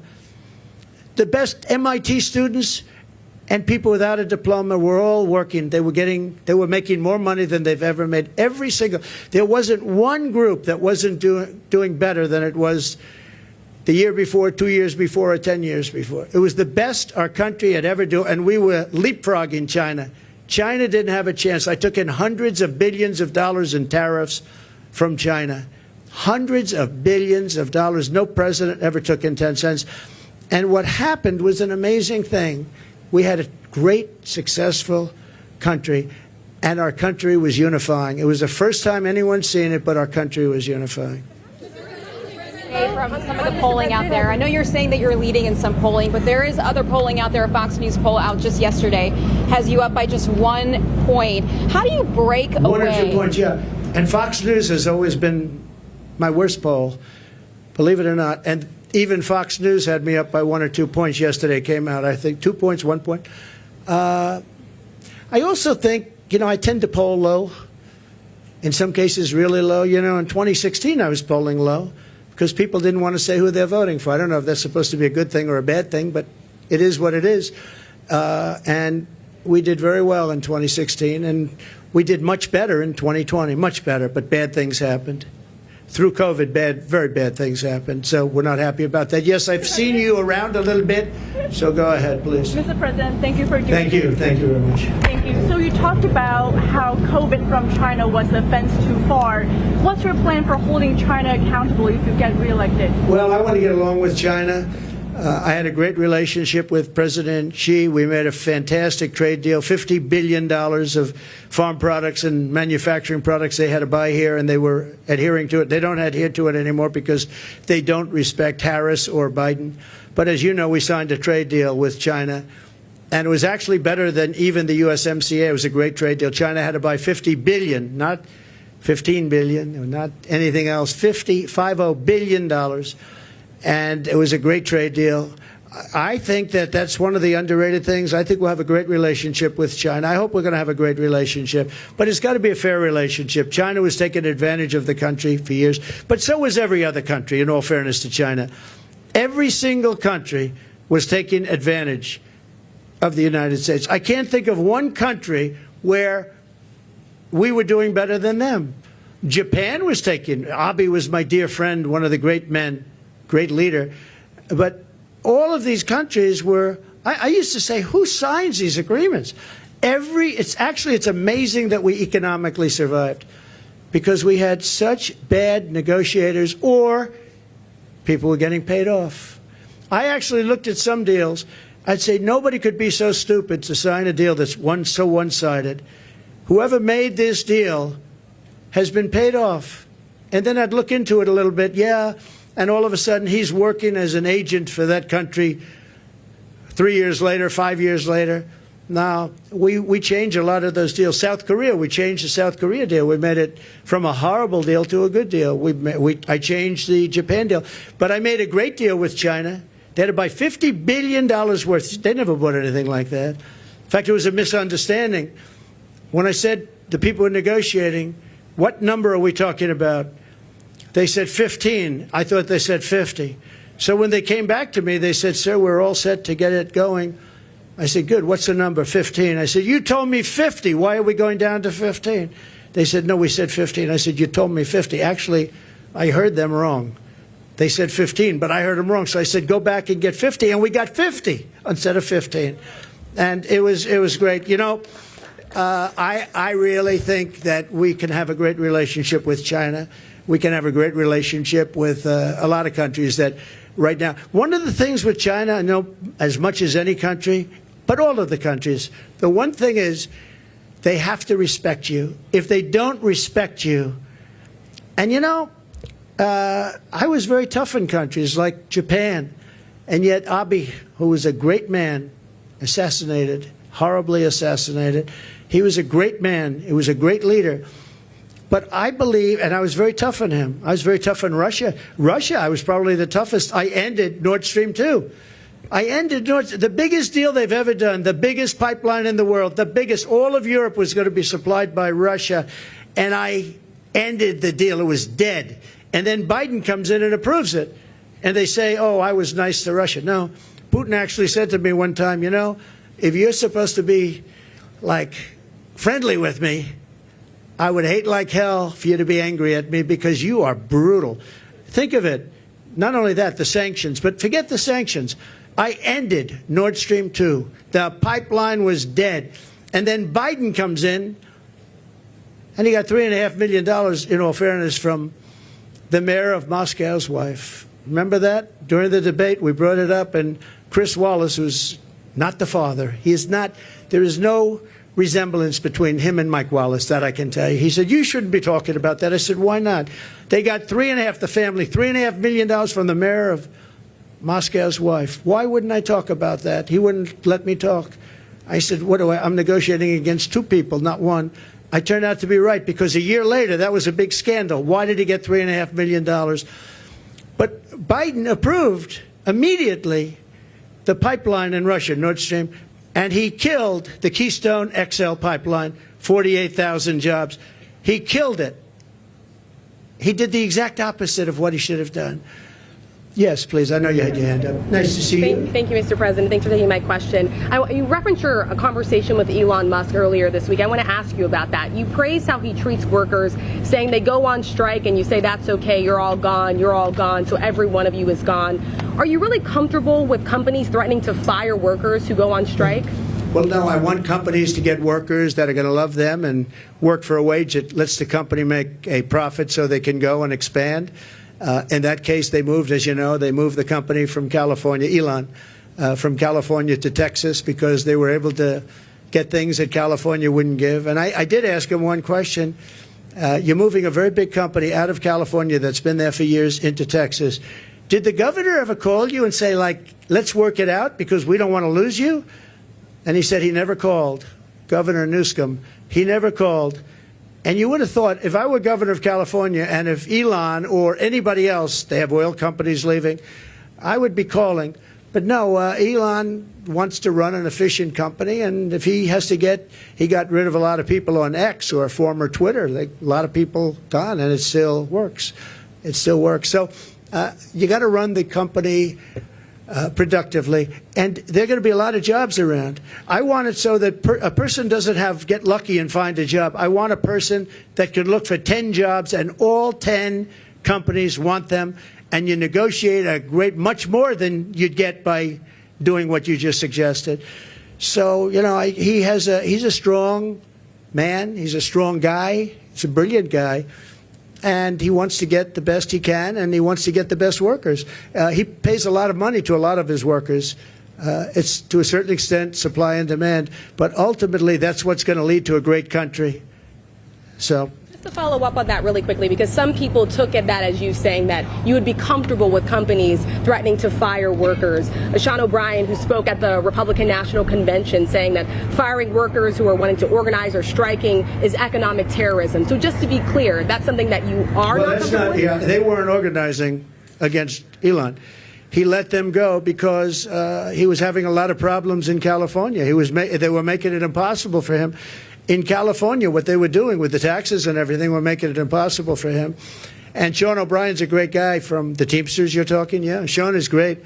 The best MIT students and people without a diploma were all working. They were making more money than they've ever made. There wasn't one group that wasn't doing better than it was the year before, 2 years before, or 10 years before. It was the best our country had ever done, and we were leapfrogging China. China didn't have a chance. I took in hundreds of billions of dollars in tariffs from China. Hundreds of billions of dollars. No president ever took in 10 cents. And what happened was an amazing thing. We had a great, successful country, and our country was unifying. It was the first time anyone's seen it, but our country was unifying. From some of the polling out there, I know you're saying that you're leading in some polling, but there is other polling out there. A Fox News poll out just yesterday has you up by just 1 point. How do you break away? 1 or 2 points, yeah. And Fox News has always been my worst poll, believe it or not. And even Fox News had me up by 1 or 2 points yesterday. Came out, I think, 2 points, 1 point. I also think, I tend to poll low. In some cases, really low. In 2016, I was polling low, because people didn't want to say who they're voting for. I don't know if that's supposed to be a good thing or a bad thing, but it is what it is. And we did very well in 2016, and we did much better in 2020, much better, but bad things happened. Through COVID, very bad things happened, so we're not happy about that. Yes, I've seen you around a little bit, so go ahead, please. Mr. President, thank you for doing Thank you very much. Thank you. So you talked about how COVID from China was a fence too far. What's your plan for holding China accountable if you get reelected? Well, I want to get along with China. I had a great relationship with President Xi. We made a fantastic trade deal, $50 billion of farm products and manufacturing products they had to buy here, and they were adhering to it. They don't adhere to it anymore because they don't respect Harris or Biden. But as you know, we signed a trade deal with China, and it was actually better than even the USMCA. It was a great trade deal. China had to buy $50 billion, not $15 billion, not anything else, $50 billion. And it was a great trade deal. I think that that's one of the underrated things. I think we'll have a great relationship with China. I hope we're going to have a great relationship. But it's got to be a fair relationship. China was taking advantage of the country for years, but so was every other country, in all fairness to China. Every single country was taking advantage of the United States. I can't think of one country where we were doing better than them. Japan was taking, Abe was my dear friend, one of the great men, great leader. But all of these countries were, I used to say, who signs these agreements? It's amazing that we economically survived, because we had such bad negotiators, or people were getting paid off. I actually looked at some deals. I'd say nobody could be so stupid to sign a deal that's so one-sided. Whoever made this deal has been paid off. And then I'd look into it a little bit, and all of a sudden he's working as an agent for that country 3 years later, 5 years later. Now, we changed a lot of those deals. South Korea, we changed the South Korea deal. We made it from a horrible deal to a good deal. I changed the Japan deal. But I made a great deal with China. They had to buy $50 billion worth. They never bought anything like that. In fact, it was a misunderstanding. When I said the people were negotiating, what number are we talking about? They said 15. I thought they said 50. So when they came back to me, they said, sir, we're all set to get it going. I said, good, what's the number? 15. I said, you told me 50. Why are we going down to 15? They said, no, we said 15. I said, you told me 50. Actually, I heard them wrong. They said 15, but I heard them wrong. So I said, go back and get 50. And we got 50 instead of 15. And it was great. I really think that we can have a great relationship with China. We can have a great relationship with a lot of countries that right now. One of the things with China, I know as much as any country, but all of the countries, the one thing is they have to respect you. If they don't respect you, and I was very tough in countries like Japan, and yet Abe, who was a great man, assassinated, horribly assassinated. He was a great man. He was a great leader. But I believe, and I was very tough on him. I was very tough on Russia. Russia, I was probably the toughest. I ended Nord Stream 2. I ended the biggest deal they've ever done, the biggest pipeline in the world, the biggest. All of Europe was going to be supplied by Russia, and I ended the deal. It was dead. And then Biden comes in and approves it. And they say, oh, I was nice to Russia. No, Putin actually said to me one time, if you're supposed to be, friendly with me, I would hate like hell for you to be angry at me because you are brutal. Think of it. not only that, the sanctions, but forget the sanctions. I ended Nord Stream 2. The pipeline was dead. And then Biden comes in, and he got $3.5 million, in all fairness, from the mayor of Moscow's wife. Remember that? During the debate, we brought it up, and Chris Wallace, who's not the father, he is not, there is no resemblance between him and Mike Wallace, that I can tell you. He said, you shouldn't be talking about that. I said, why not? They got the family, $3.5 million from the mayor of Moscow's wife. Why wouldn't I talk about that? He wouldn't let me talk. I said, I'm negotiating against two people, not one. I turned out to be right, because a year later, that was a big scandal. Why did he get $3.5 million? But Biden approved immediately the pipeline in Russia, Nord Stream, and he killed the Keystone XL pipeline, 48,000 jobs. He killed it. He did the exact opposite of what he should have done. Yes, please. I know you had your hand up. Nice to see you. Thank you, Mr. President. Thanks for taking my question. You referenced your conversation with Elon Musk earlier this week. I want to ask you about that. You praise how he treats workers, saying they go on strike and you say that's okay, you're all gone, so every one of you is gone. Are you really comfortable with companies threatening to fire workers who go on strike? Well, no, I want companies to get workers that are going to love them and work for a wage that lets the company make a profit so they can go and expand. In that case, they moved, as you know, they moved the company from California, Elon, from California to Texas, because they were able to get things that California wouldn't give. And I did ask him one question. You're moving a very big company out of California that's been there for years into Texas. Did the governor ever call you and say, like, let's work it out because we don't want to lose you? And he said he never called. Governor Newsom, he never called. And you would have thought, if I were governor of California and if Elon or anybody else, they have oil companies leaving, I would be calling. But no, Elon wants to run an efficient company, and if he has to he got rid of a lot of people on X, or former Twitter, a lot of people gone, and it still works. It still works. So you got to run the company productively, and there are going to be a lot of jobs around. I want it so that a person doesn't get lucky and find a job. I want a person that can look for 10 jobs, and all 10 companies want them, and you negotiate much more than you'd get by doing what you just suggested. So, you know, he's a strong man. He's a strong guy. He's a brilliant guy. And he wants to get the best he can, and he wants to get the best workers. He pays a lot of money to a lot of his workers. It's, to a certain extent, supply and demand. But ultimately, that's what's going to lead to a great country. So, just to follow up on that really quickly, because some people took it that as you saying that you would be comfortable with companies threatening to fire workers. Sean O'Brien, who spoke at the Republican National Convention, saying that firing workers who are wanting to organize or striking is economic terrorism. So just to be clear, that's something that you are not comfortable with? Yeah, they weren't organizing against Elon. He let them go because he was having a lot of problems in California. They were making it impossible for him. In California, what they were doing with the taxes and everything were making it impossible for him. And Sean O'Brien's a great guy from the Teamsters you're talking. Yeah, Sean is great.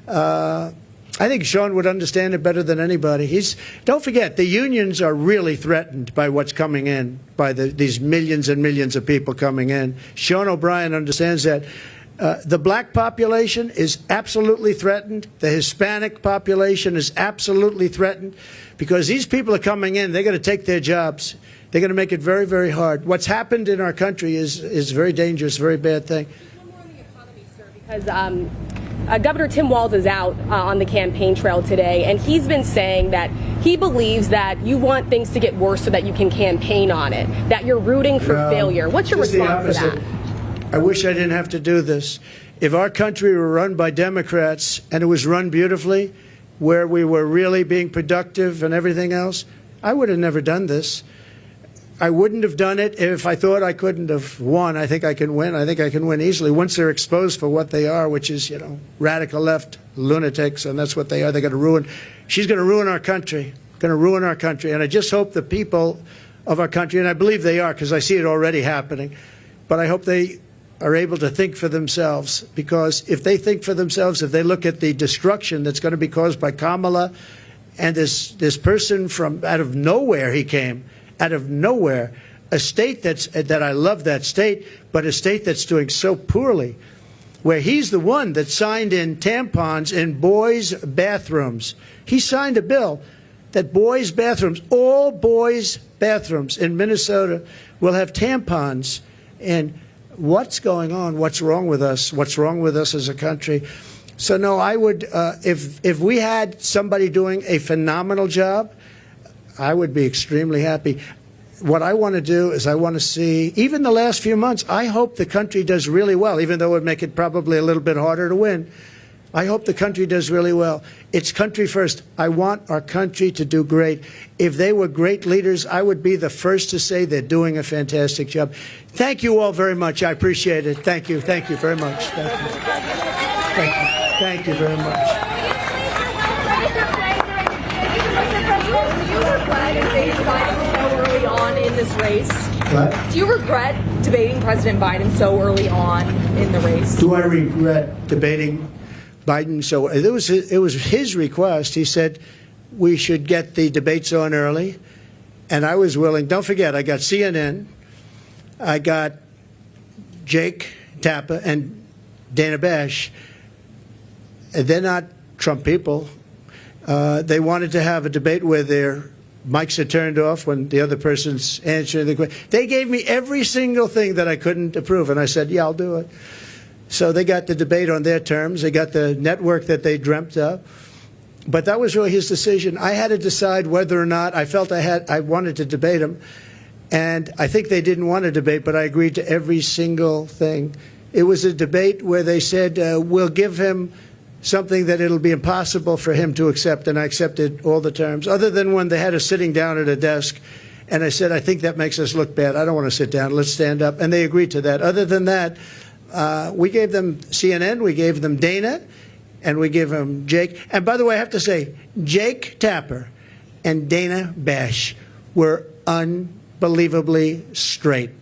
I think Sean would understand it better than anybody. Don't forget, the unions are really threatened by what's coming in, by these millions and millions of people coming in. Sean O'Brien understands that. The black population is absolutely threatened. The Hispanic population is absolutely threatened, because these people are coming in. They're going to take their jobs. They're going to make it very, very hard. What's happened in our country is very dangerous, very bad thing. One more on the economy, sir, because Governor Tim Walz is out on the campaign trail today, and he's been saying that he believes that you want things to get worse so that you can campaign on it, that you're rooting for failure. What's your response to that? I wish I didn't have to do this. If our country were run by Democrats and it was run beautifully, where we were really being productive and everything else, I would have never done this. I wouldn't have done it if I thought I couldn't have won. I think I can win. I think I can win easily once they're exposed for what they are, which is, you know, radical left lunatics, and that's what they are. They're going to ruin. She's going to ruin our country. Going to ruin our country. And I just hope the people of our country, and I believe they are, because I see it already happening, but I hope they are able to think for themselves, because if they think for themselves, if they look at the destruction that's going to be caused by Kamala and this person from out of nowhere, he came out of nowhere, a state that I love that state, but a state that's doing so poorly. where he's the one that signed in tampons in boys' bathrooms. He signed a bill that boys' bathrooms, all boys' bathrooms in Minnesota will have tampons. And what's going on? What's wrong with us? What's wrong with us as a country? So no, I would, if we had somebody doing a phenomenal job, I would be extremely happy. What I want to do is I want to see, even the last few months, I hope the country does really well, even though it would make it probably a little bit harder to win. I hope the country does really well. It's country first. I want our country to do great. If they were great leaders, I would be the first to say they're doing a fantastic job. Thank you all very much. I appreciate it. Thank you. Thank you very much. Thank you. Thank you. Thank you very much. Do you regret debating Biden so early on in this race? What? Do you regret debating President Biden so early on in the race? Do I regret debating Biden? So it was his request. He said we should get the debates on early, and I was willing. Don't forget, I got CNN, I got Jake Tapper and Dana Bash. They're not Trump people. They wanted to have a debate where their mics are turned off when the other person's answering the question. They gave me every single thing that I couldn't approve, and I said, yeah, I'll do it. So they got the debate on their terms. They got the network that they dreamt of. But that was really his decision. I had to decide whether or not I felt I wanted to debate him. And I think they didn't want to debate, but I agreed to every single thing. It was a debate where they said, we'll give him something that it'll be impossible for him to accept, and I accepted all the terms, other than when they had us sitting down at a desk, and I said, I think that makes us look bad. I don't want to sit down. Let's stand up. And they agreed to that. Other than that, we gave them CNN, we gave them Dana, and we gave them Jake. And by the way, I have to say, Jake Tapper and Dana Bash were unbelievably straight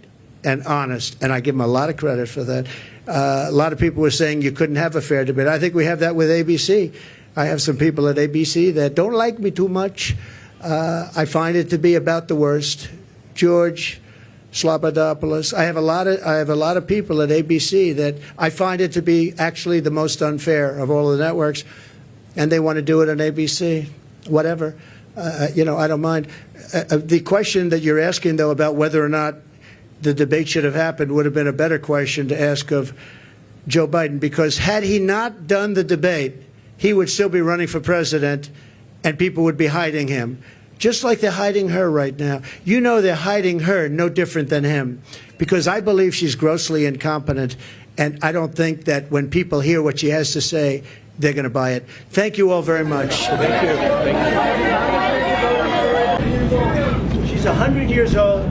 and honest, and I give them a lot of credit for that. A lot of people were saying you couldn't have a fair debate. I think we have that with ABC. I have some people at ABC that don't like me too much. I find it to be about the worst. George Slobodanopoulos. I have a lot of people at ABC that I find it to be actually the most unfair of all the networks, and they want to do it on ABC. Whatever, I don't mind. The question that you're asking, though, about whether or not the debate should have happened would have been a better question to ask of Joe Biden, because had he not done the debate, he would still be running for president, and people would be hiding him. Just like they're hiding her right now. You know they're hiding her no different than him, because I believe she's grossly incompetent, and I don't think that when people hear what she has to say, they're going to buy it. Thank you all very much. Thank you. Thank you. She's 100 years old.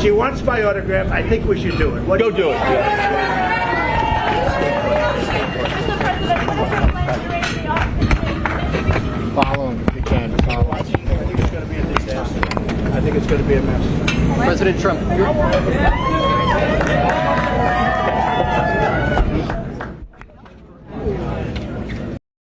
She wants my autograph. I think we should do it. Go do it. Follow him if you can. Follow him. I think it's going to be a disaster. I think it's going to be a mess. President Trump.